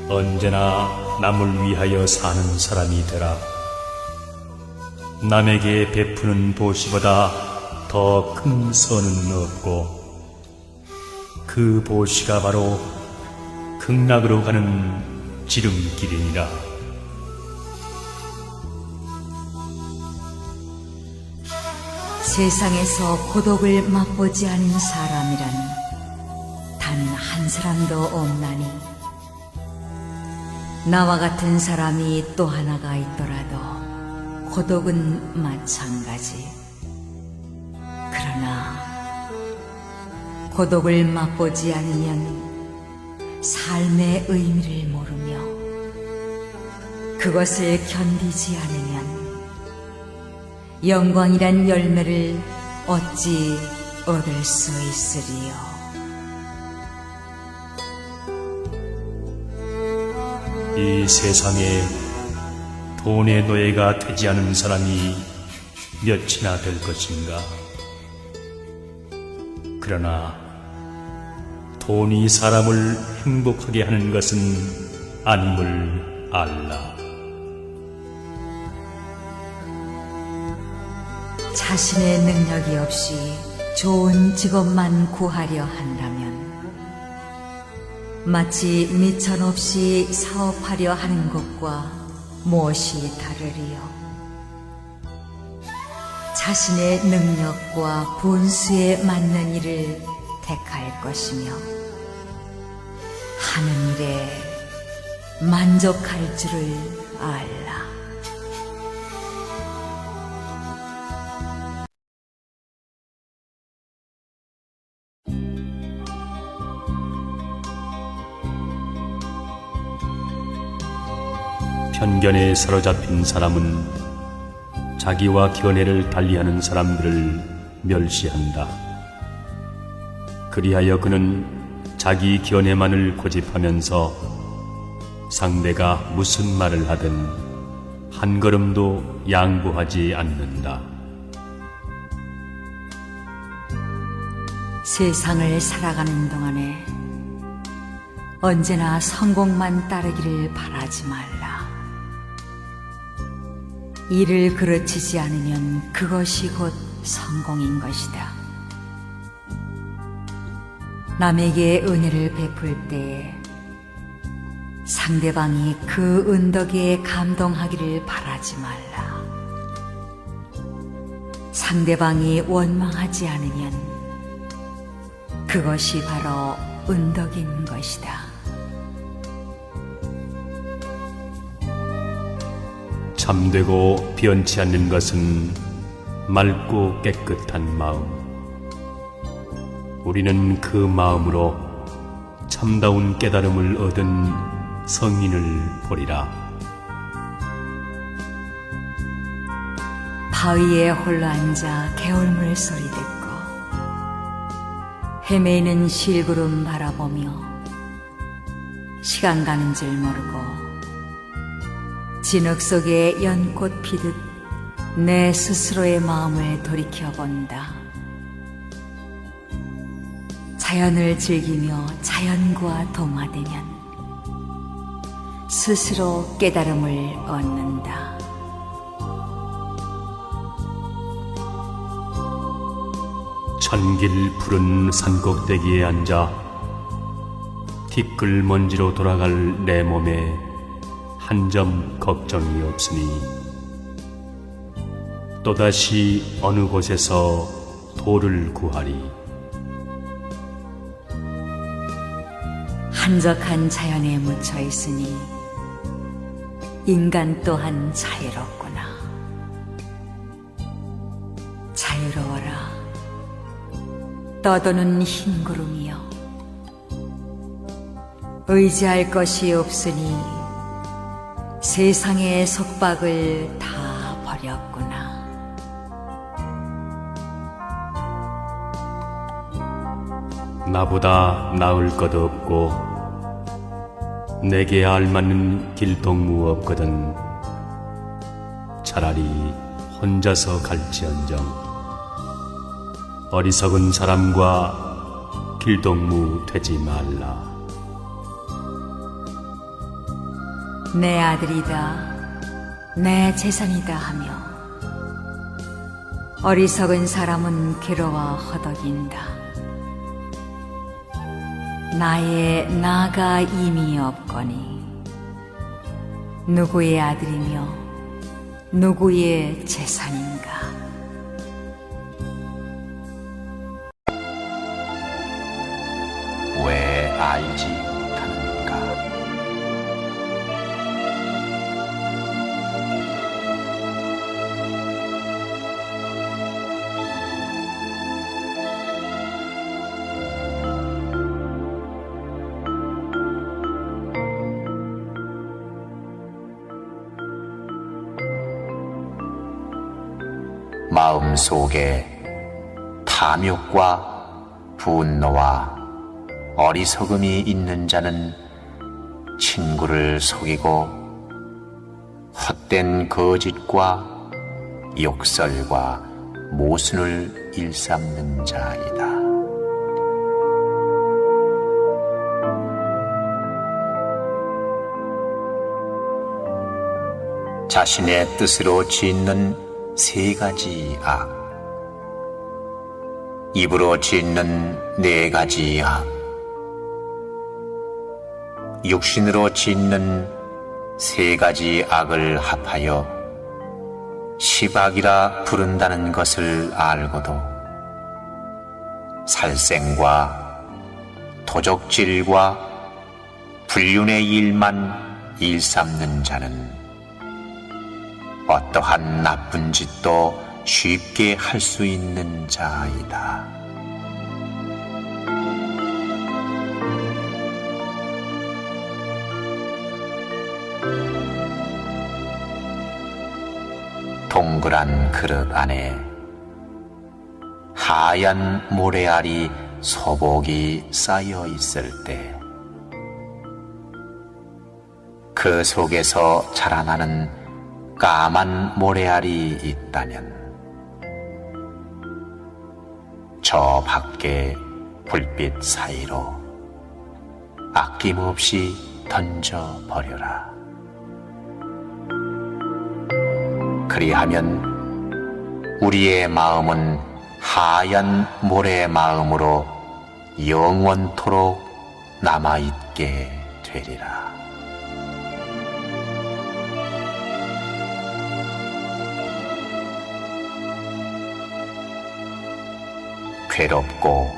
언제나 남을 위하여 사는 사람이 되라. 남에게 베푸는 보시보다 더 큰 선은 없고 그 보시가 바로 극락으로 가는 지름길이니라. 세상에서 고독을 맛보지 않은 사람이란 단 한 사람도 없나니 나와 같은 사람이 또 하나가 있더라도 고독은 마찬가지. 그러나 고독을 맛보지 않으면 삶의 의미를 모르며 그것을 견디지 않으면 영광이란 열매를 어찌 얻을 수 있으리요. 이 세상에 돈의 노예가 되지 않은 사람이 몇이나 될 것인가? 그러나 돈이 사람을 행복하게 하는 것은 아님을 알라. 자신의 능력이 없이 좋은 직업만 구하려 한다면 마치 미천 없이 사업하려 하는 것과 무엇이 다르리요. 자신의 능력과 본수에 맞는 일을 택할 것이며 하는 일에 만족할 줄을 알라. 편견에 사로잡힌 사람은 자기와 견해를 달리하는 사람들을 멸시한다. 그리하여 그는 자기 견해만을 고집하면서 상대가 무슨 말을 하든 한 걸음도 양보하지 않는다. 세상을 살아가는 동안에 언제나 성공만 따르기를 바라지 말라. 일을 그르치지 않으면 그것이 곧 성공인 것이다. 남에게 은혜를 베풀 때 상대방이 그 은덕에 감동하기를 바라지 말라. 상대방이 원망하지 않으면 그것이 바로 은덕인 것이다. 참되고 변치 않는 것은 맑고 깨끗한 마음. 우리는 그 마음으로 참다운 깨달음을 얻은 성인을 보리라. 바위에 홀로 앉아 개울물 소리 듣고 헤매이는 실구름 바라보며 시간 가는 줄 모르고 진흙 속에 연꽃 피듯 내 스스로의 마음을 돌이켜본다. 자연을 즐기며 자연과 동화되면 스스로 깨달음을 얻는다. 천길 푸른 산꼭대기에 앉아 티끌 먼지로 돌아갈 내 몸에 한 점 걱정이 없으니 또다시 어느 곳에서 돌을 구하리. 한적한 자연에 묻혀 있으니 인간 또한 자유롭구나. 자유로워라. 떠도는 흰 구름이여. 의지할 것이 없으니 세상의 속박을 다 버렸구나. 나보다 나을 것 없고 내게 알맞는 길동무 없거든. 차라리 혼자서 갈지언정 어리석은 사람과 길동무 되지 말라. 내 아들이다, 내 재산이다 하며 어리석은 사람은 괴로워 허덕인다. 나의 나가 이미 없거니 누구의 아들이며 누구의 재산인가. 왜 알지 못하는가? 마음 속에 탐욕과 분노와 어리석음이 있는 자는 친구를 속이고 헛된 거짓과 욕설과 모순을 일삼는 자이다. 자신의 뜻으로 짓는 세 가지 악, 입으로 짓는 네 가지 악, 육신으로 짓는 세 가지 악을 합하여 십악이라 부른다는 것을 알고도 살생과 도적질과 불륜의 일만 일삼는 자는 어떠한 나쁜 짓도 쉽게 할 수 있는 자이다. 동그란 그릇 안에 하얀 모래알이 소복이 쌓여 있을 때 그 속에서 자라나는 까만 모래알이 있다면 저 밖에 불빛 사이로 아낌없이 던져버려라. 그리하면 우리의 마음은 하얀 모래 마음으로 영원토록 남아있게 되리라. 괴롭고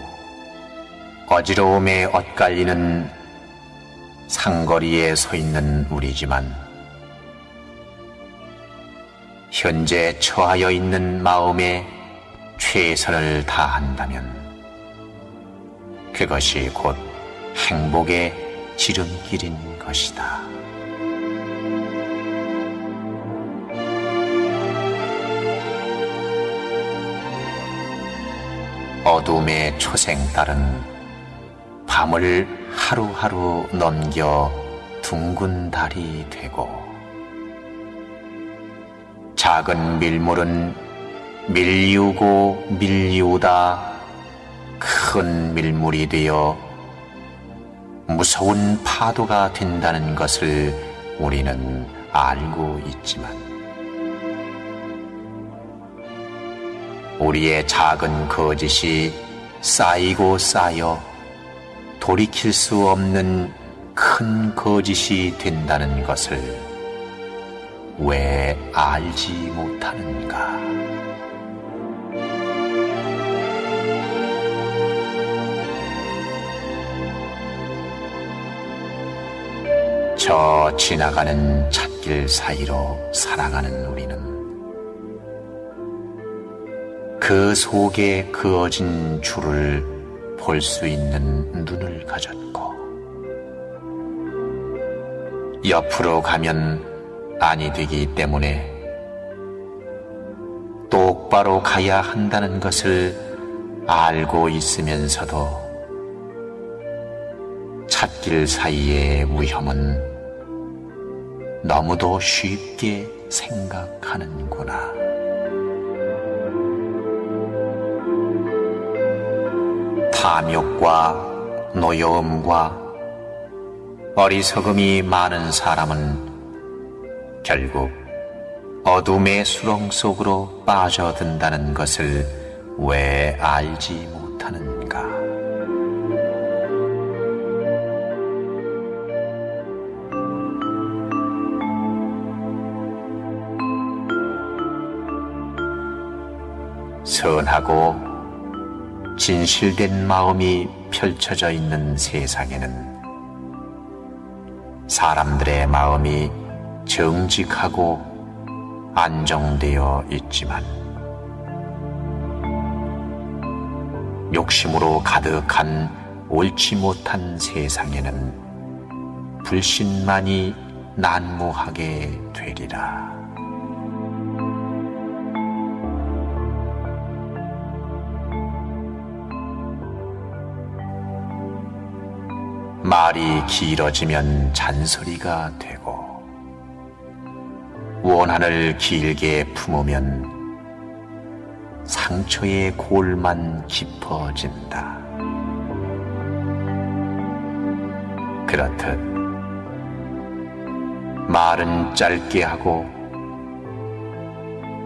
어지러움에 엇갈리는 상거리에 서 있는 우리지만 현재 처하여 있는 마음에 최선을 다한다면 그것이 곧 행복의 지름길인 것이다. 어둠의 초생딸은 밤을 하루하루 넘겨 둥근 달이 되고 작은 밀물은 밀리우고 밀리우다 큰 밀물이 되어 무서운 파도가 된다는 것을 우리는 알고 있지만 우리의 작은 거짓이 쌓이고 쌓여 돌이킬 수 없는 큰 거짓이 된다는 것을 왜 알지 못하는가? 저 지나가는 찻길 사이로 살아가는 우리는 그 속에 그어진 줄을 볼 수 있는 눈을 가졌고 옆으로 가면 아니 되기 때문에 똑바로 가야 한다는 것을 알고 있으면서도 찻길 사이의 위험은 너무도 쉽게 생각하는구나. 탐욕과 노여움과 어리석음이 많은 사람은 결국 어둠의 수렁 속으로 빠져든다는 것을 왜 알지 못하는가? 선하고 진실된 마음이 펼쳐져 있는 세상에는 사람들의 마음이 정직하고 안정되어 있지만 욕심으로 가득한 옳지 못한 세상에는 불신만이 난무하게 되리라. 말이 길어지면 잔소리가 되고 원한을 길게 품으면 상처의 골만 깊어진다. 그렇듯 말은 짧게 하고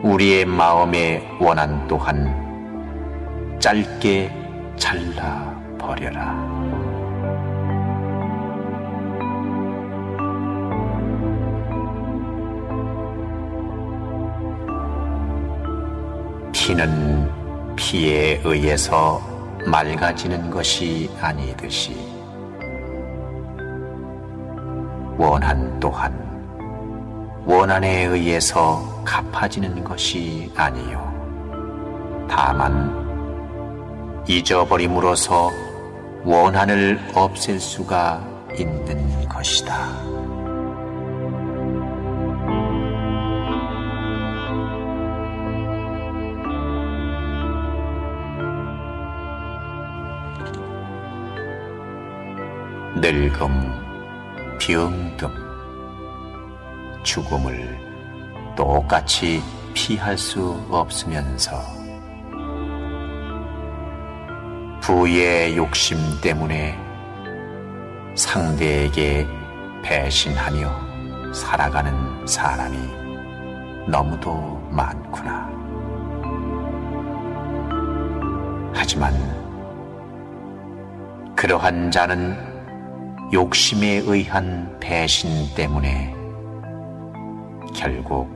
우리의 마음의 원한 또한 짧게 잘라버려라. 피는 피에 의해서 맑아지는 것이 아니듯이 원한 또한 원한에 의해서 갚아지는 것이 아니요 다만 잊어버림으로써 원한을 없앨 수가 있는 것이다. 늙음, 병듦, 죽음을 똑같이 피할 수 없으면서 부의 욕심 때문에 상대에게 배신하며 살아가는 사람이 너무도 많구나. 하지만 그러한 자는 욕심에 의한 배신 때문에 결국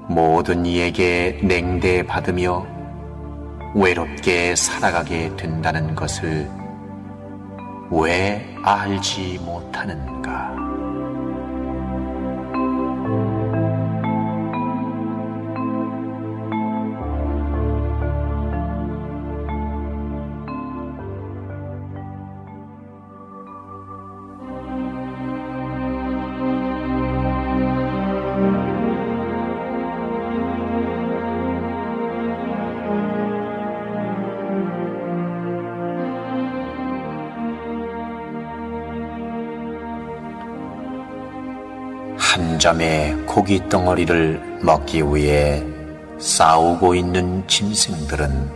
모든 이에게 냉대받으며 외롭게 살아가게 된다는 것을 왜 알지 못하는가? 한 점의 고기 덩어리를 먹기 위해 싸우고 있는 짐승들은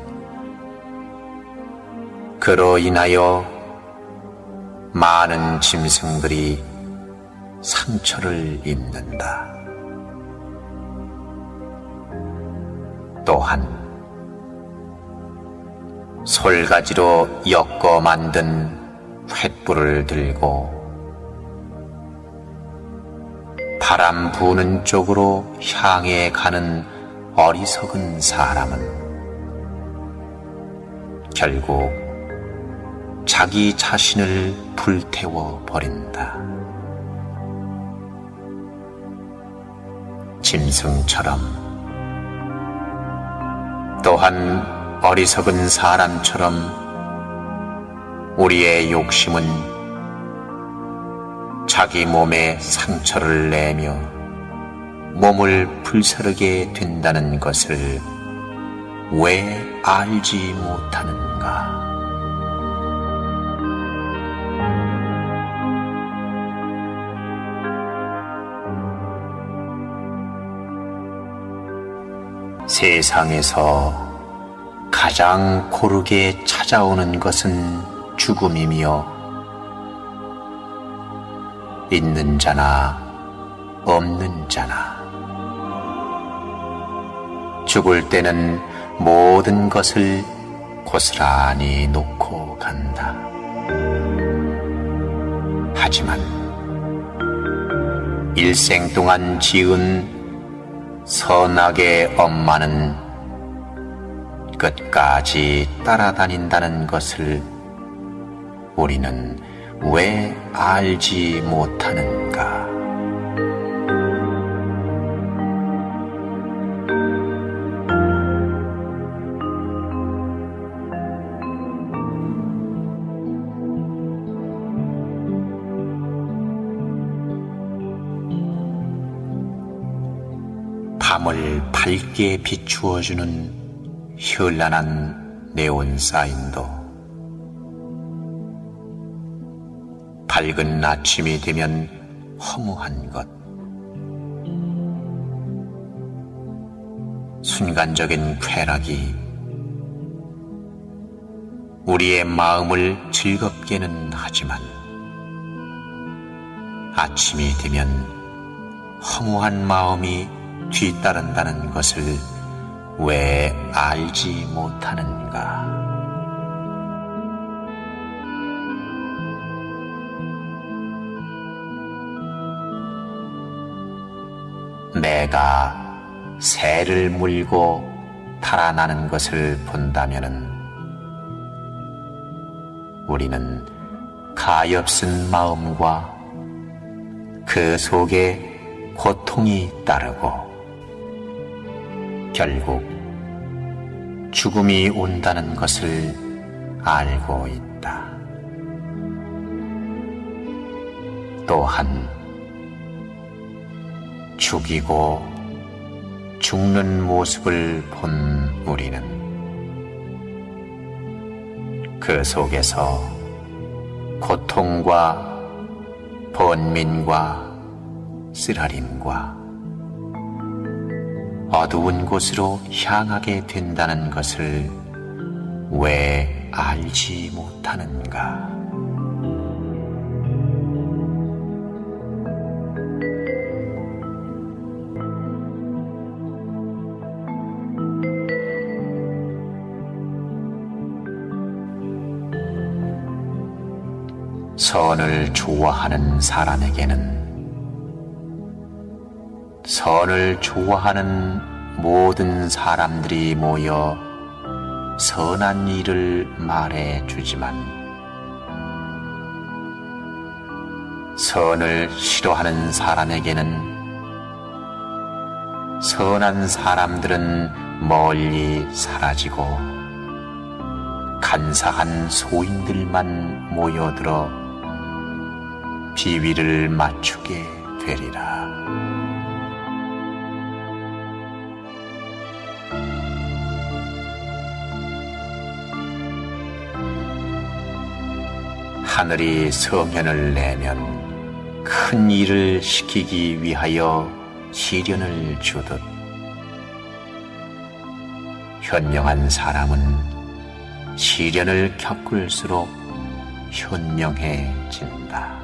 그로 인하여 많은 짐승들이 상처를 입는다. 또한 솔가지로 엮어 만든 횃불을 들고 바람 부는 쪽으로 향해 가는 어리석은 사람은 결국 자기 자신을 불태워 버린다. 짐승처럼 또한 어리석은 사람처럼 우리의 욕심은 자기 몸에 상처를 내며 몸을 불사르게 된다는 것을 왜 알지 못하는가? 세상에서 가장 고르게 찾아오는 것은 죽음이며 있는 자나 없는 자나 죽을 때는 모든 것을 고스란히 놓고 간다. 하지만 일생 동안 지은 선악의 엄마는 끝까지 따라다닌다는 것을 우리는 왜 알지 못하는가? 밤을 밝게 비추어주는 현란한 네온 사인도 밝은 아침이 되면 허무한 것, 순간적인 쾌락이 우리의 마음을 즐겁게는 하지만 아침이 되면 허무한 마음이 뒤따른다는 것을 왜 알지 못하는가? 내가 새를 물고 달아나는 것을 본다면은 우리는 가엾은 마음과 그 속에 고통이 따르고 결국 죽음이 온다는 것을 알고 있다. 또한 죽이고 죽는 모습을 본 우리는 그 속에서 고통과 번민과 쓰라림과 어두운 곳으로 향하게 된다는 것을 왜 알지 못하는가? 선을 좋아하는 사람에게는 선을 좋아하는 모든 사람들이 모여 선한 일을 말해 주지만 선을 싫어하는 사람에게는 선한 사람들은 멀리 사라지고 간사한 소인들만 모여들어 비위를 맞추게 되리라. 하늘이 성현을 내면 큰 일을 시키기 위하여 시련을 주듯 현명한 사람은 시련을 겪을수록 현명해진다.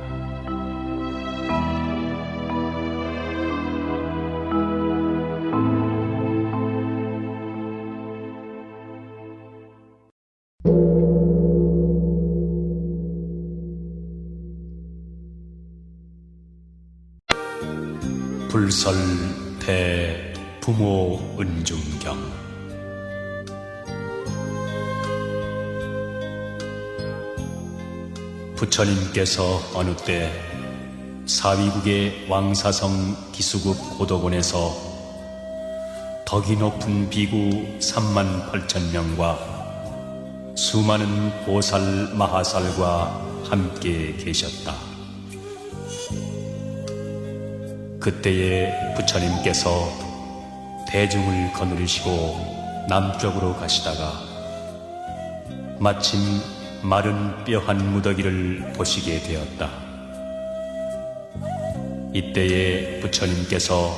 불설 대 부모 은중경. 부처님께서 어느 때 사위국의 왕사성 기수국 고덕원에서 덕이 높은 비구 38,000명과 수많은 보살 마하살과 함께 계셨다. 그때에 부처님께서 대중을 거느리시고 남쪽으로 가시다가 마침 마른 뼈 한 무더기를 보시게 되었다. 이때에 부처님께서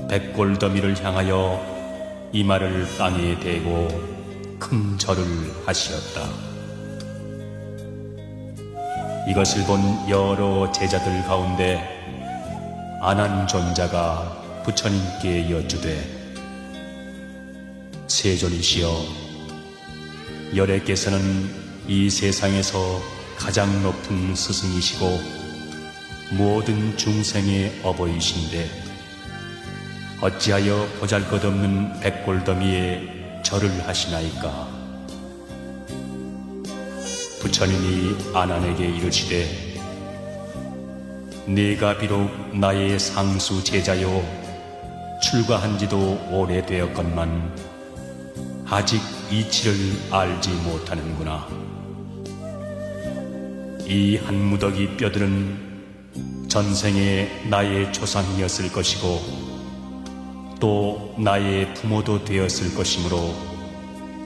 백골더미를 향하여 이마를 땅에 대고 큰 절을 하시었다. 이것을 본 여러 제자들 가운데 아난존자가 부처님께 여쭈되, 세존이시여, 열애께서는 이 세상에서 가장 높은 스승이시고 모든 중생의 어버이신데 어찌하여 보잘것없는 백골더미에 절을 하시나이까? 부처님이 아난에게 이르시되, 네가 비록 나의 상수 제자요 출가한 지도 오래되었건만 아직 이치를 알지 못하는구나. 이 한 무더기 뼈들은 전생에 나의 조상이었을 것이고 또 나의 부모도 되었을 것이므로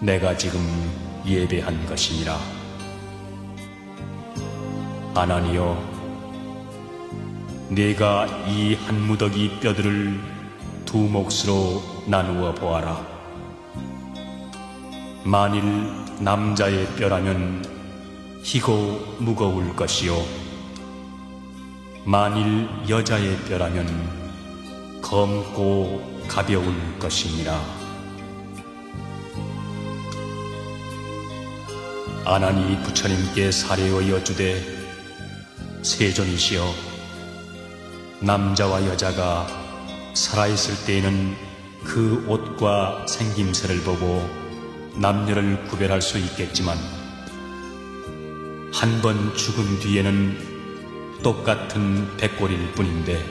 내가 지금 예배한 것이니라. 아난이여, 네가 이 한 무더기 뼈들을 두 몫으로 나누어 보아라. 만일 남자의 뼈라면 희고 무거울 것이요, 만일 여자의 뼈라면 검고 가벼울 것이니라. 아난이 부처님께 사례어 여쭈되, 세존이시여, 남자와 여자가 살아있을 때에는 그 옷과 생김새를 보고 남녀를 구별할 수 있겠지만 한 번 죽은 뒤에는 똑같은 백골일 뿐인데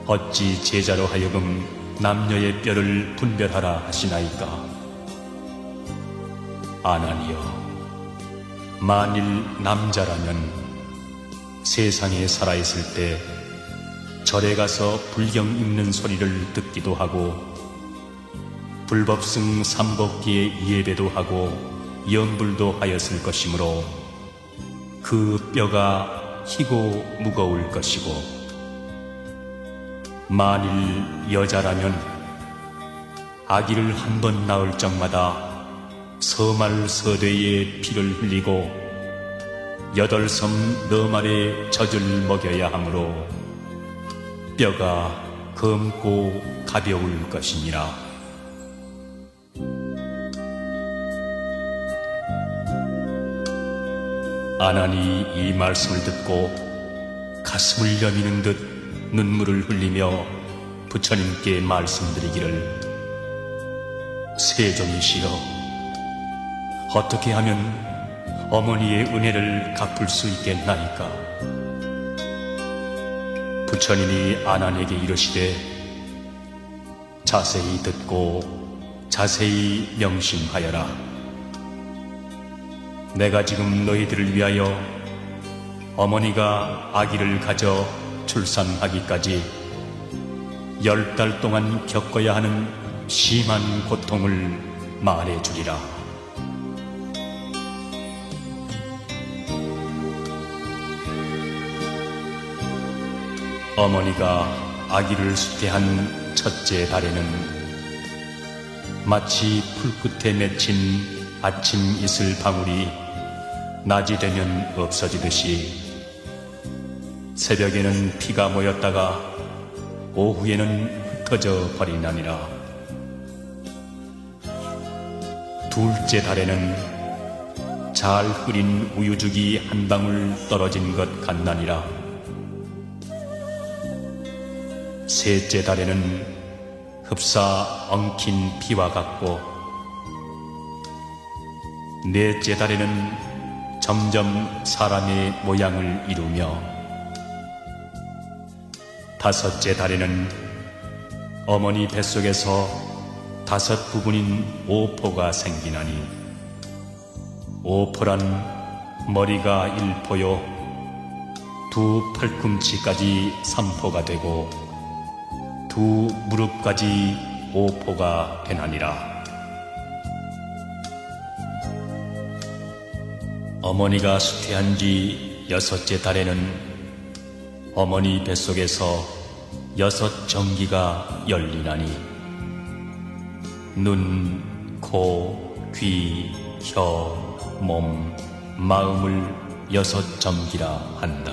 어찌 제자로 하여금 남녀의 뼈를 분별하라 하시나이까? 아난이여, 만일 남자라면 세상에 살아있을 때 절에 가서 불경 읽는 소리를 듣기도 하고 불법승 삼복기의 예배도 하고 염불도 하였을 것이므로 그 뼈가 희고 무거울 것이고, 만일 여자라면 아기를 한 번 낳을 적마다 서말서대의 피를 흘리고 8섬 너말의 젖을 먹여야 하므로 뼈가 검고 가벼울 것이니라. 아난이 이 말씀을 듣고 가슴을 여미는 듯 눈물을 흘리며 부처님께 말씀드리기를, 세존이시여, 어떻게 하면 어머니의 은혜를 갚을 수 있겠나이까? 부처님이 아난에게 이르시되, 자세히 듣고 자세히 명심하여라. 내가 지금 너희들을 위하여 어머니가 아기를 가져 출산하기까지 10달 동안 겪어야 하는 심한 고통을 말해주리라. 어머니가 아기를 수태한 첫째 달에는 마치 풀끝에 맺힌 아침 이슬 방울이 낮이 되면 없어지듯이 새벽에는 피가 모였다가 오후에는 흩어져 버리나니라. 둘째 달에는 잘 끓인 우유죽이 한 방울 떨어진 것 같나니라. 셋째 달에는 흡사 엉킨 피와 같고, 넷째 달에는 점점 사람의 모양을 이루며, 다섯째 달에는 어머니 뱃속에서 5부분인 오포가 생기나니, 오포란 머리가 1포요, 두 팔꿈치까지 3포가 되고 두 무릎까지 5포가 되나니라. 어머니가 수태한 지 6째 달에는 어머니 뱃속에서 6 정기가 열리나니, 눈, 코, 귀, 혀, 몸, 마음을 6 정기라 한다.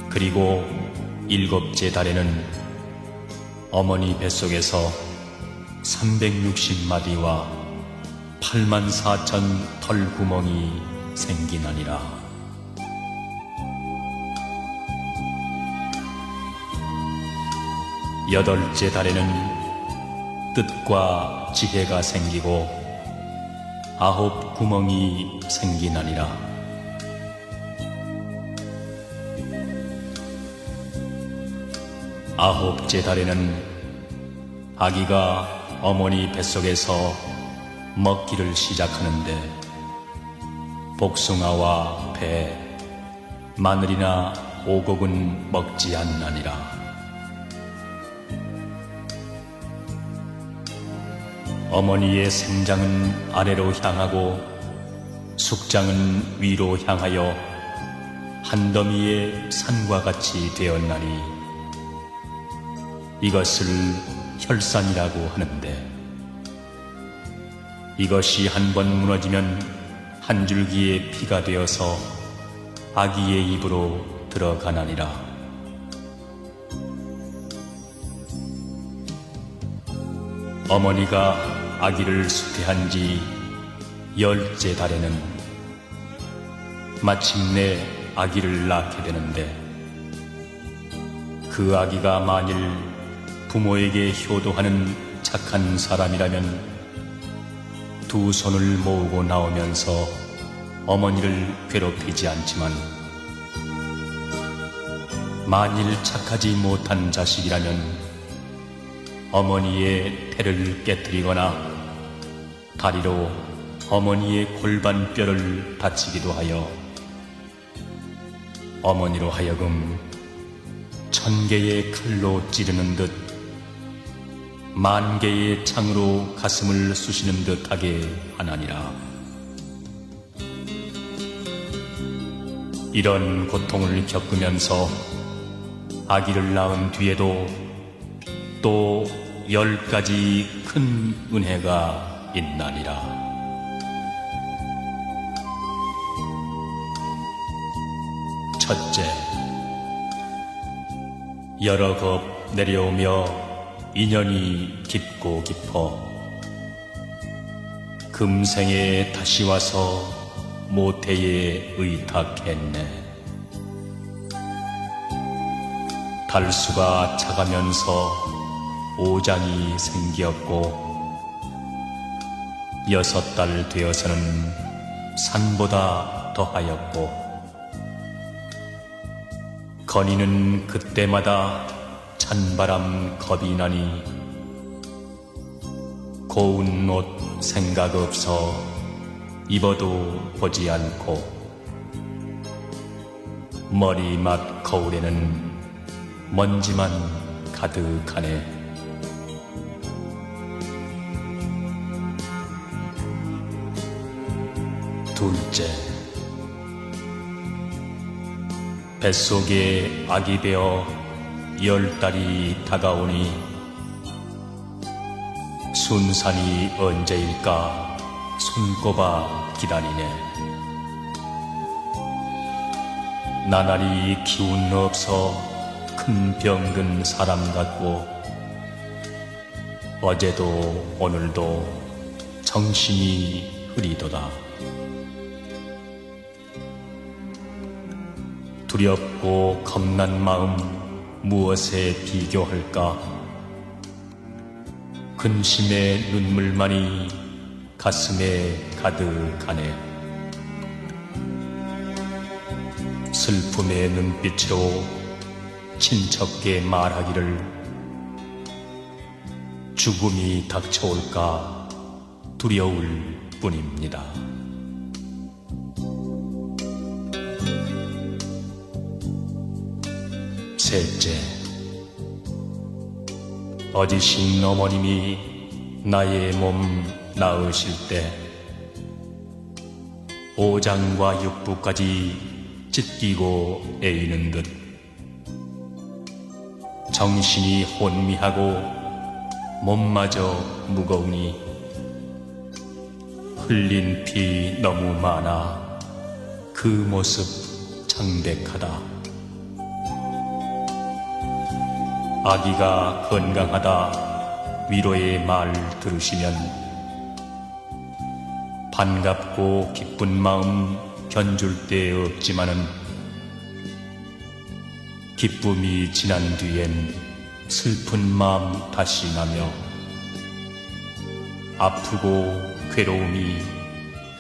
그리고 7째 달에는 어머니 뱃속에서 360마디와 84,000 털구멍이 생기나니라. 8째 달에는 뜻과 지혜가 생기고 9 구멍이 생기나니라. 9째 달에는 아기가 어머니 뱃속에서 먹기를 시작하는데, 복숭아와 배, 마늘이나 오곡은 먹지 않나니라. 어머니의 생장은 아래로 향하고 숙장은 위로 향하여 한 더미의 산과 같이 되었나니, 이것을 혈산이라고 하는데, 이것이 한 번 무너지면 한 줄기의 피가 되어서 아기의 입으로 들어가나니라. 어머니가 아기를 수태한 지 10째 달에는 마침내 아기를 낳게 되는데, 그 아기가 만일 부모에게 효도하는 착한 사람이라면 2 손을 모으고 나오면서 어머니를 괴롭히지 않지만, 만일 착하지 못한 자식이라면 어머니의 태를 깨뜨리거나 다리로 어머니의 골반뼈를 다치기도 하여 어머니로 하여금 1000개의 칼로 찌르는 듯 10,000개의 창으로 가슴을 쑤시는 듯하게 하나니라. 이런 고통을 겪으면서 아기를 낳은 뒤에도 또 10가지 큰 은혜가 있나니라. 첫째, 여러 겁 내려오며 인연이 깊고 깊어 금생에 다시 와서 모태에 의탁했네. 달수가 차가면서 오장이 생기었고 6달 되어서는 산보다 더하였고 건이는 그때마다 찬바람 겁이 나니 고운 옷 생각 없어 입어도 보지 않고 머리맡 거울에는 먼지만 가득하네. 둘째, 뱃속에 아기 되어 10달이 다가오니 순산이 언제일까 손꼽아 기다리네. 나날이 기운 없어 큰 병든 사람 같고 어제도 오늘도 정신이 흐리도다. 두렵고 겁난 마음 무엇에 비교할까? 근심의 눈물만이 가슴에 가득하네. 슬픔의 눈빛으로 친척께 말하기를 죽음이 닥쳐올까 두려울 뿐입니다. 셋째, 어지신 어머님이 나의 몸 낳으실 때 오장과 육부까지 찢기고 애이는 듯 정신이 혼미하고 몸마저 무거우니 흘린 피 너무 많아 그 모습 창백하다. 아기가 건강하다 위로의 말 들으시면 반갑고 기쁜 마음 견줄 데 없지만은 기쁨이 지난 뒤엔 슬픈 마음 다시 나며 아프고 괴로움이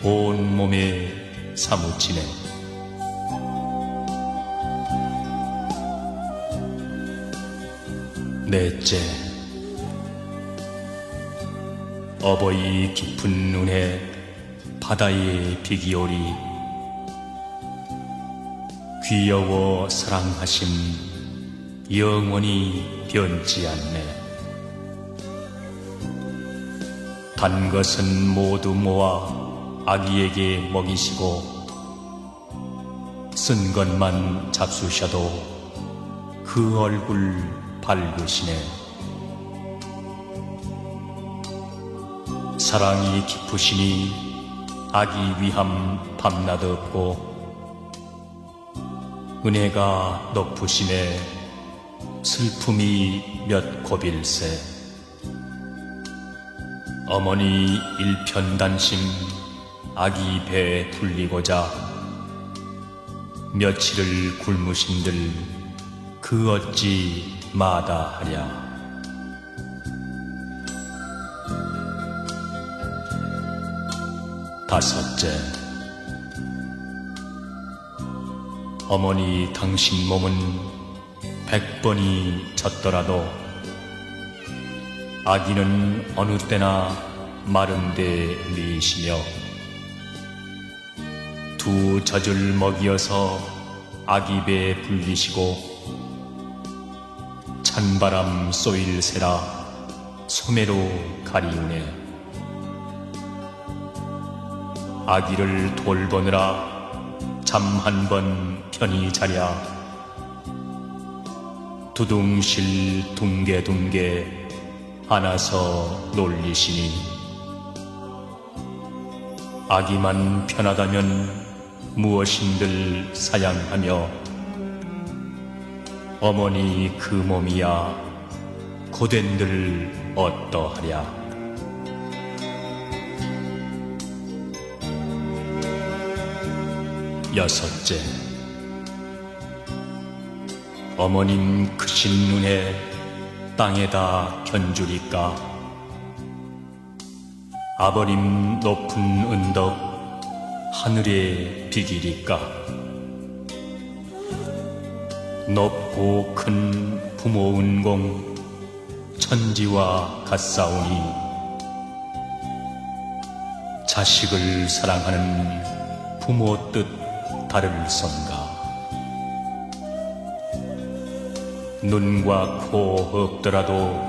온 몸에 사무치네. 넷째, 어버이 깊은 눈에 바다의 비기오리 귀여워 사랑하심 영원히 변치 않네. 단 것은 모두 모아 아기에게 먹이시고 쓴 것만 잡수셔도 그 얼굴 밝으시네. 사랑이 깊으시니 아기 위함 밤낮 없고 은혜가 높으시네. 슬픔이 몇 곱일세. 어머니 일편단심 아기 배 불리고자 며칠을 굶으신들 그 어찌 마다하랴. 다섯째, 어머니 당신 몸은 100번이 젖더라도 아기는 어느 때나 마른 데 미시며 두 젖을 먹이어서 아기 배 불리시고 찬바람 쏘일새라 소매로 가리우네. 아기를 돌보느라 잠 한 번 편히 자랴 두둥실 둥개둥개 안아서 놀리시니 아기만 편하다면 무엇인들 사양하며 어머니 그 몸이야 고된들 어떠하랴. 여섯째, 어머님 크신 눈에 땅에다 견주리까? 아버님 높은 은덕 하늘에 비기리까? 높고 큰 부모 은공 천지와 같사오니 자식을 사랑하는 부모 뜻 다를선가? 눈과 코 없더라도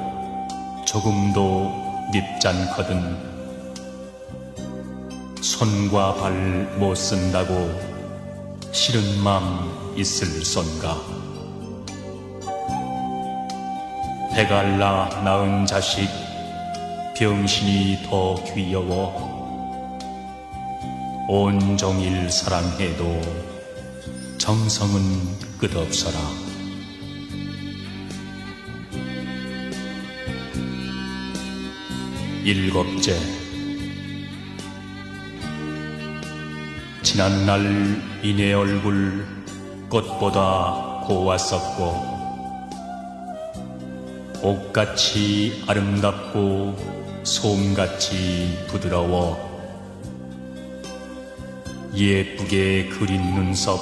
조금도 밉잖거든. 손과 발 못 쓴다고 싫은 맘 있을선가? 배갈라 낳은 자식 병신이 더 귀여워 온종일 사랑해도 정성은 끝없어라. 일곱째, 지난날 이내 얼굴 꽃보다 고왔었고 옥같이 아름답고 솜같이 부드러워 예쁘게 그린 눈썹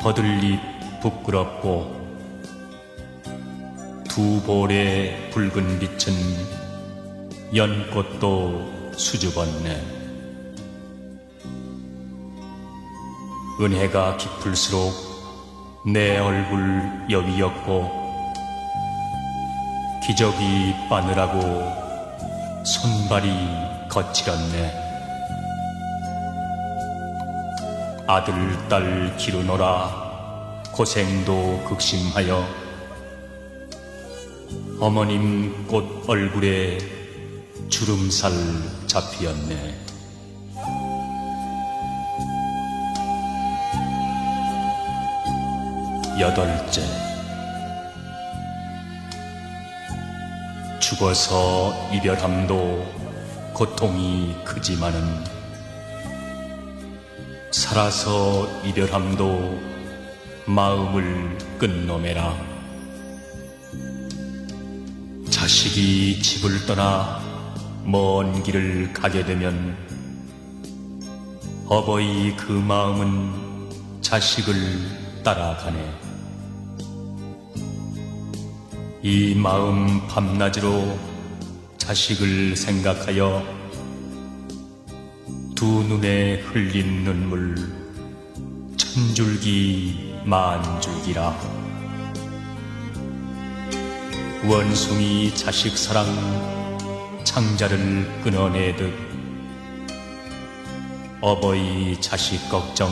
버들잎 부끄럽고 두 볼의 붉은 빛은 연꽃도 수줍었네. 은혜가 깊을수록 내 얼굴 여위였고 기저귀 빠느라고 손발이 거칠었네. 아들, 딸 기르노라 고생도 극심하여 어머님 꽃 얼굴에 주름살 잡히었네. 여덟째, 죽어서 이별함도 고통이 크지만은 살아서 이별함도 마음을 끝노매라. 자식이 집을 떠나 먼 길을 가게 되면 어버이 그 마음은 자식을 따라가네. 이 마음 밤낮으로 자식을 생각하여 두 눈에 흘린 눈물 천줄기 만줄기라. 원숭이 자식 사랑 창자를 끊어내듯 어버이 자식 걱정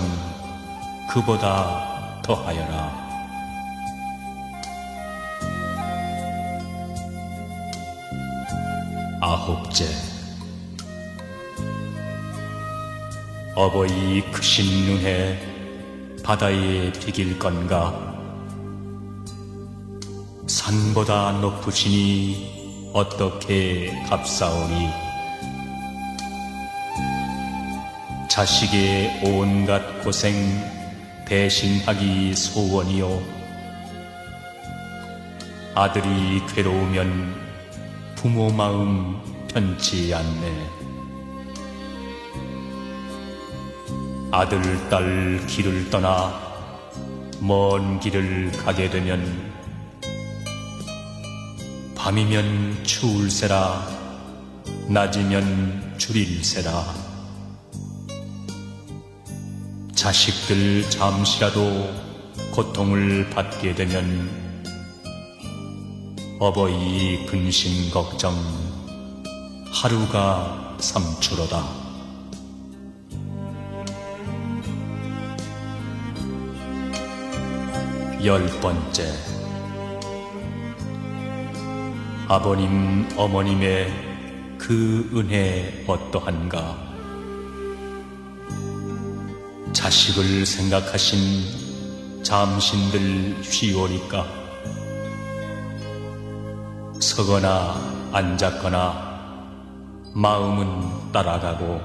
그보다 더하여라. 아홉째, 어버이 크신 눈에 바다에 비길 건가? 산보다 높으시니 어떻게 값싸오니? 자식의 온갖 고생 대신하기 소원이요. 아들이 괴로우면 부모 마음 편치 않네. 아들, 딸 길을 떠나 먼 길을 가게 되면 밤이면 추울세라 낮이면 주릴세라. 자식들 잠시라도 고통을 받게 되면 어버이 근심 걱정 하루가 삼초로다. 열번째, 아버님 어머님의 그 은혜 어떠한가? 자식을 생각하신 잠신들 쉬오니까 서거나 앉았거나 마음은 따라가고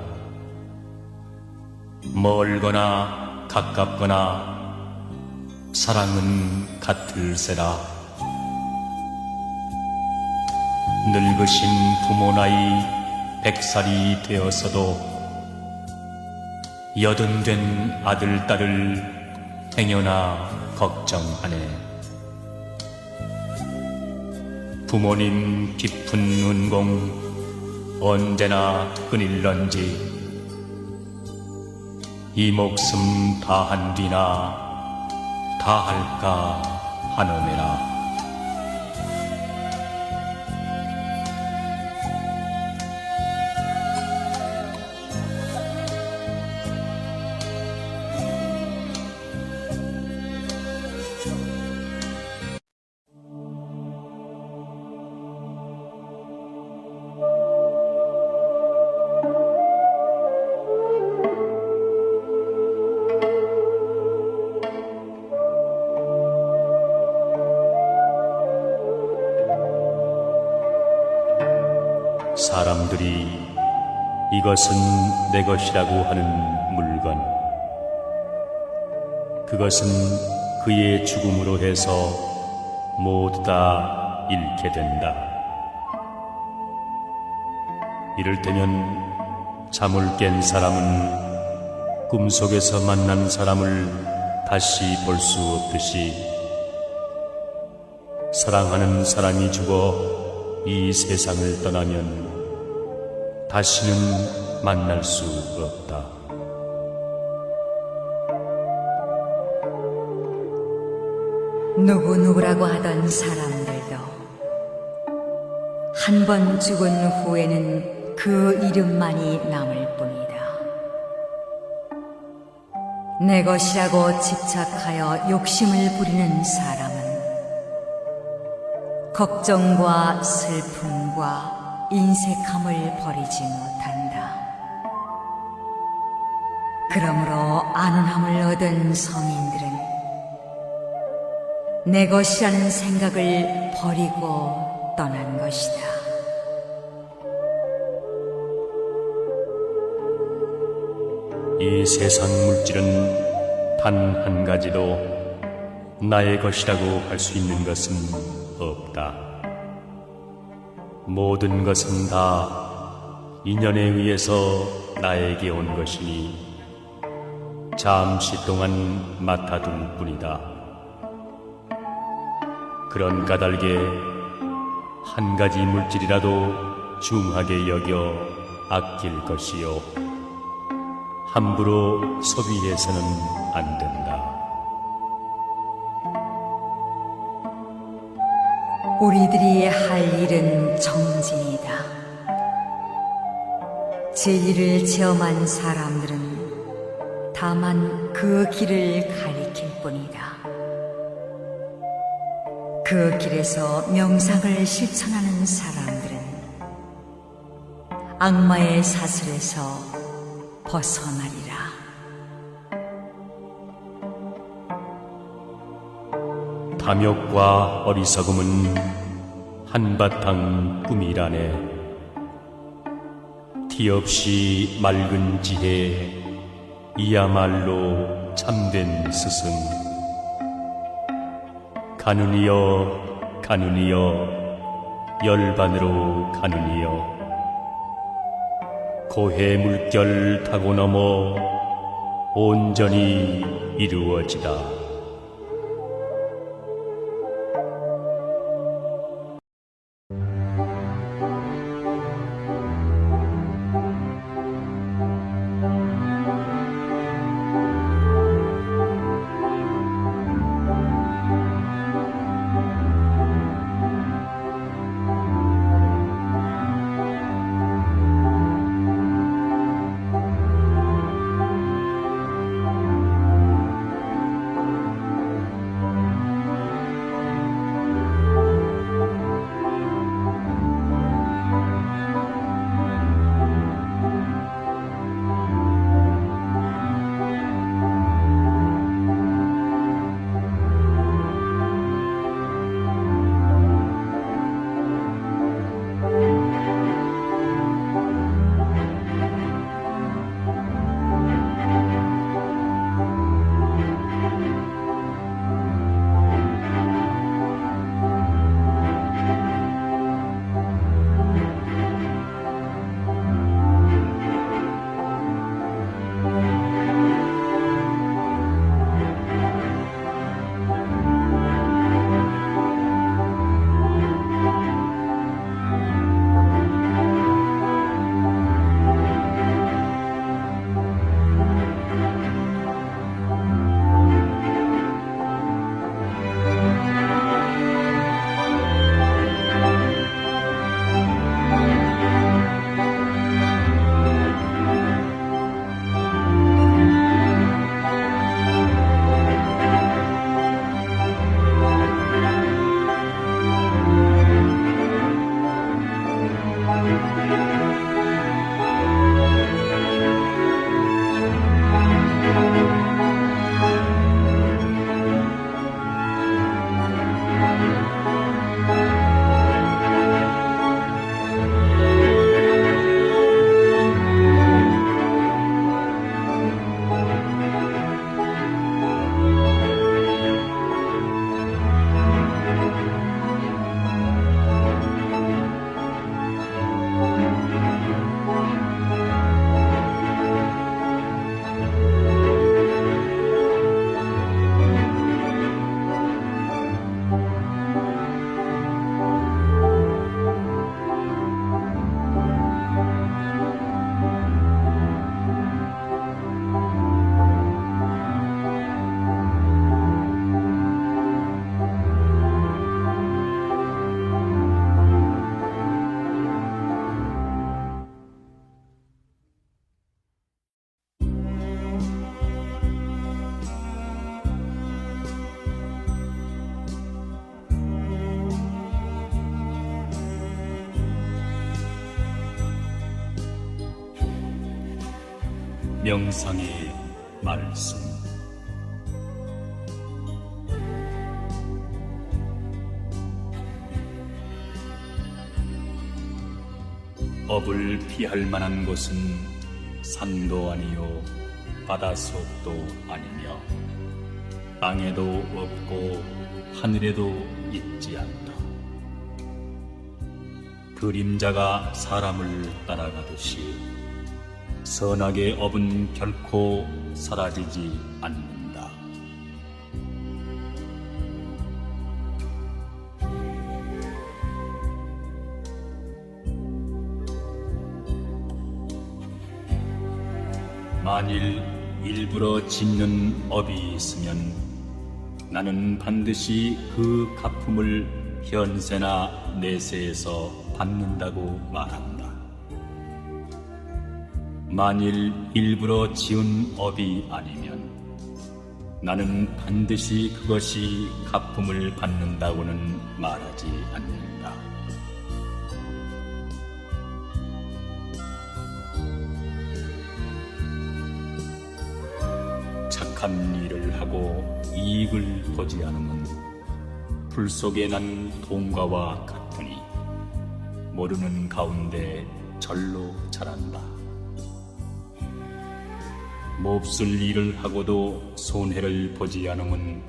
멀거나 가깝거나 사랑은 같을세라. 늙으신 부모 나이 100살이 되었어도 여든 된 아들, 딸을 행여나 걱정하네. 부모님 깊은 은공 언제나 끊일런지 이 목숨 다한 뒤나 다할까 하노매라. 사람들이 이것은 내 것이라고 하는 물건, 그것은 그의 죽음으로 해서 모두 다 잃게 된다. 이를테면 잠을 깬 사람은 꿈속에서 만난 사람을 다시 볼 수 없듯이 사랑하는 사람이 죽어 이 세상을 떠나면 다시는 만날 수 없다. 누구누구라고 하던 사람들도 한 번 죽은 후에는 그 이름만이 남을 뿐이다. 내 것이라고 집착하여 욕심을 부리는 사람은 걱정과 슬픔과 인색함을 버리지 못한다. 그러므로 안온함을 얻은 성인들은 내 것이라는 생각을 버리고 떠난 것이다. 이 세상 물질은 단 한 가지도 나의 것이라고 할 수 있는 것은 없다. 모든 것은 다 인연에 의해서 나에게 온 것이니 잠시 동안 맡아둘 뿐이다. 그런 까닭에 한 가지 물질이라도 중하게 여겨 아낄 것이요, 함부로 소비해서는 안 된다. 우리들이 할 일은 정진이다. 진리를 체험한 사람들은 다만 그 길을 가리킬 뿐이다. 그 길에서 명상을 실천하는 사람들은 악마의 사슬에서 벗어나리라. 탐욕과 어리석음은 한바탕 꿈이라네. 티 없이 맑은 지혜, 이야말로 참된 스승. 가누니여 가누니여 열반으로 가누니여, 고해 물결 타고 넘어 온전히 이루어지다. 명상의 말씀. 업을 피할 만한 곳은 산도 아니요 바닷속도 아니며 땅에도 없고 하늘에도 있지 않다. 그림자가 사람을 따라가듯이 선악의 업은 결코 사라지지 않는다. 만일 일부러 짓는 업이 있으면 나는 반드시 그 갚음을 현세나 내세에서 받는다고 말한다. 만일 일부러 지은 업이 아니면 나는 반드시 그것이 갚음을 받는다고는 말하지 않는다. 착한 일을 하고 이익을 보지 않으면 불 속에 난 동과와 같으니 모르는 가운데 절로 자란다. 몹쓸 일을 하고도 손해를 보지 않으면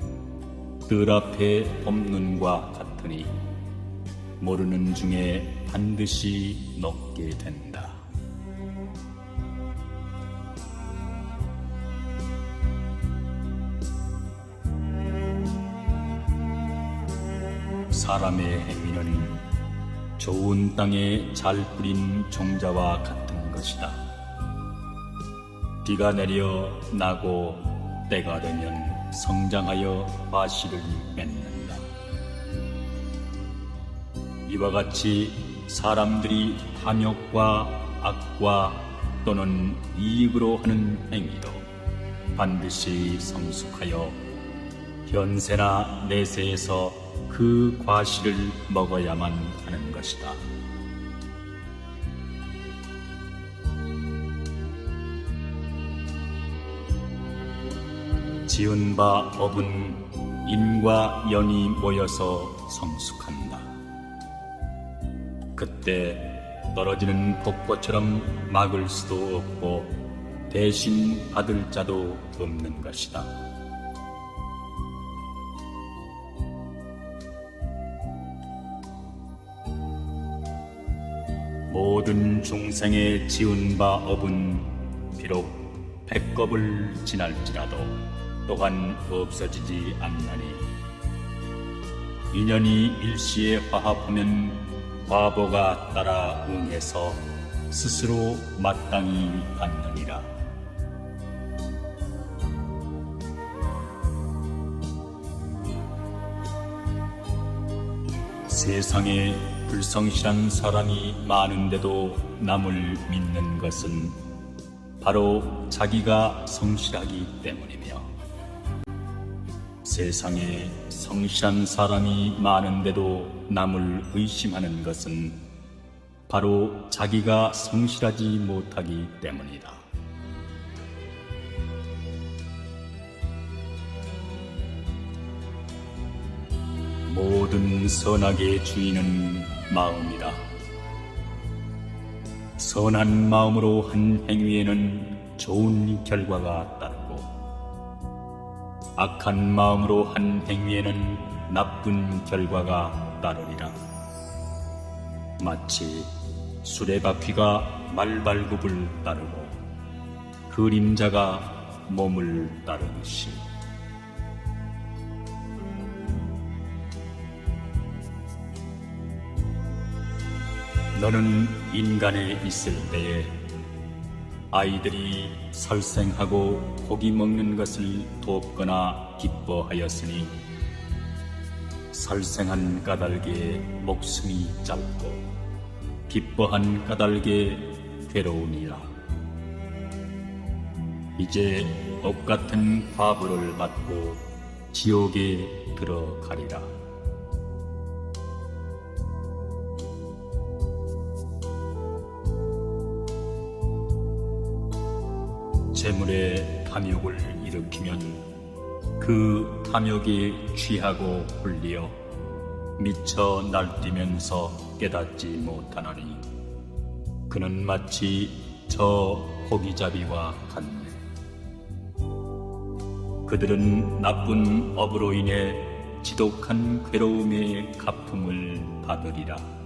뜰 앞에 봄눈과 같으니 모르는 중에 반드시 녹게 된다. 사람의 행위는 좋은 땅에 잘 뿌린 종자와 같은 것이다. 비가 내려 나고 때가 되면 성장하여 과실을 맺는다. 이와 같이 사람들이 탐욕과 악과 또는 이익으로 하는 행위도 반드시 성숙하여 현세나 내세에서 그 과실을 먹어야만 하는 것이다. 지은 바 업은 인과 연이 모여서 성숙한다. 그때 떨어지는 폭포처럼 막을 수도 없고 대신 받을 자도 없는 것이다. 모든 중생의 지은 바 업은 비록 100겁을 지날지라도 또한 없어지지 않나니 인연이 일시에 화합하면 과보가 따라 응해서 스스로 마땅히 받느니라. 세상에 불성실한 사람이 많은데도 남을 믿는 것은 바로 자기가 성실하기 때문이며 세상에 성실한 사람이 많은데도 남을 의심하는 것은 바로 자기가 성실하지 못하기 때문이다. 모든 선악의 주인은 마음이다. 선한 마음으로 한 행위에는 좋은 결과가 따르고 악한 마음으로 한 행위에는 나쁜 결과가 따르리라. 마치 수레바퀴가 말발굽을 따르고 그림자가 몸을 따르듯이 너는 인간에 있을 때에 아이들이 설생하고 고기 먹는 것을 돕거나 기뻐하였으니 설생한 까닭에 목숨이 짧고 기뻐한 까닭에 괴로우니라. 이제 업 같은 과부를 받고 지옥에 들어가리라. 재물에 탐욕을 일으키면 그 탐욕이 취하고 홀리어 미쳐 날뛰면서 깨닫지 못하나니 그는 마치 저 호기자비와 같네. 그들은 나쁜 업으로 인해 지독한 괴로움의 가품을 받으리라.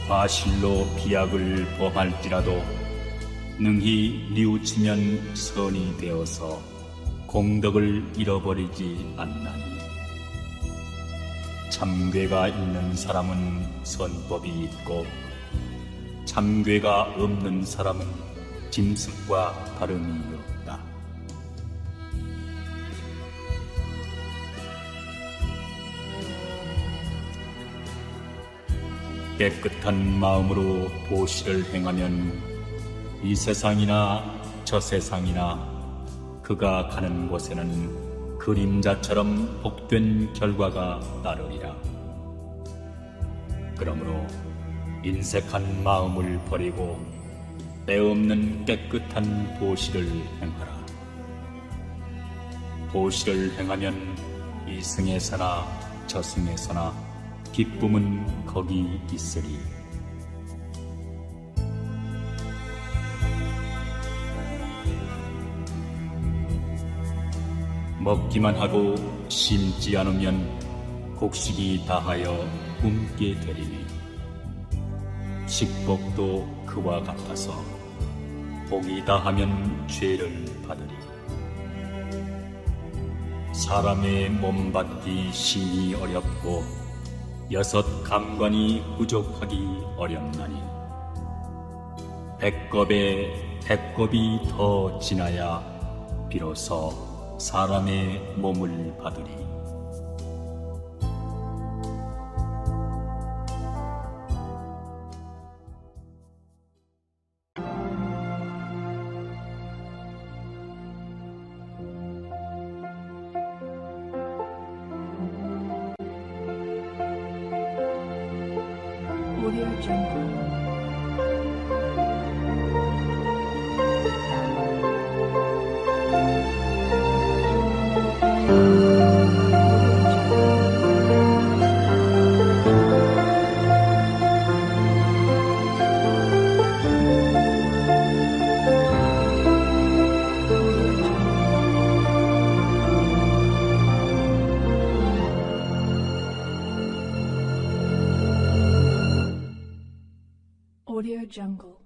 과실로 비약을 범할지라도 능히 뉘우치면 선이 되어서 공덕을 잃어버리지 않나니 참괴가 있는 사람은 선법이 있고 참괴가 없는 사람은 짐승과 다름이 없다. 깨끗한 마음으로 보시를 행하면 이 세상이나 저 세상이나 그가 가는 곳에는 그림자처럼 복된 결과가 따르리라. 그러므로 인색한 마음을 버리고 때없는 깨끗한 보시를 행하라. 보시를 행하면 이 승에서나 저 승에서나 기쁨은 거기 있으리. 먹기만 하고 심지 않으면 곡식이 다하여 굶게 되리니 식복도 그와 같아서 복이 다하면 죄를 받으리. 사람의 몸 받기 심히 어렵고 6 감관이 부족하기 어렵나니 백겁에 백겁이 더 지나야 비로소 사람의 몸을 받으리. Audio Jungle. Audio Jungle.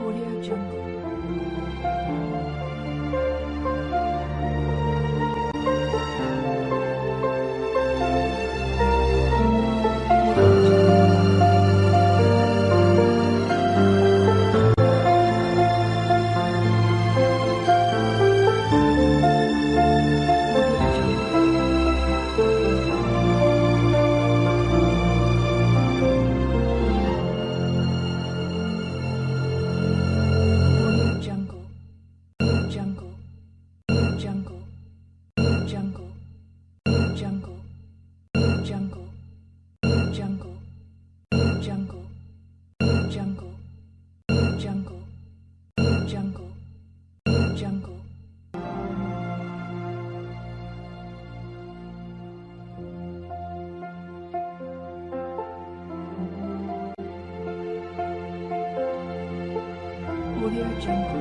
Audio Jungle. Audio Jungle.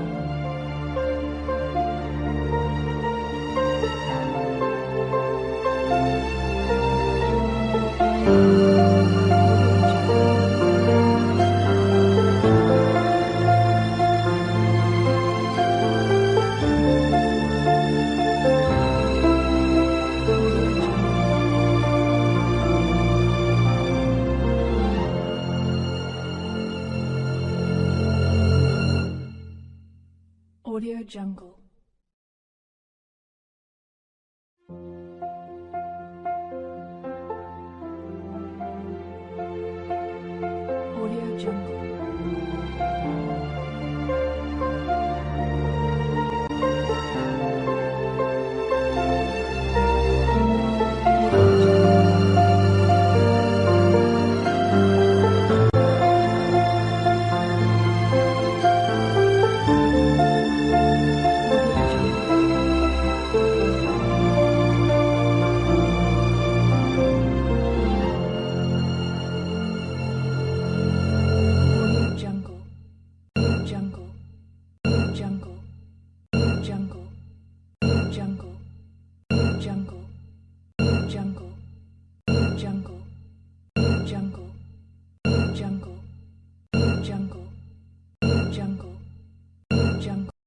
Audio Jungle. Audio Jungle. Jungle. Audio Jungle. Audio Jungle. Audio Jungle. Audio Jungle.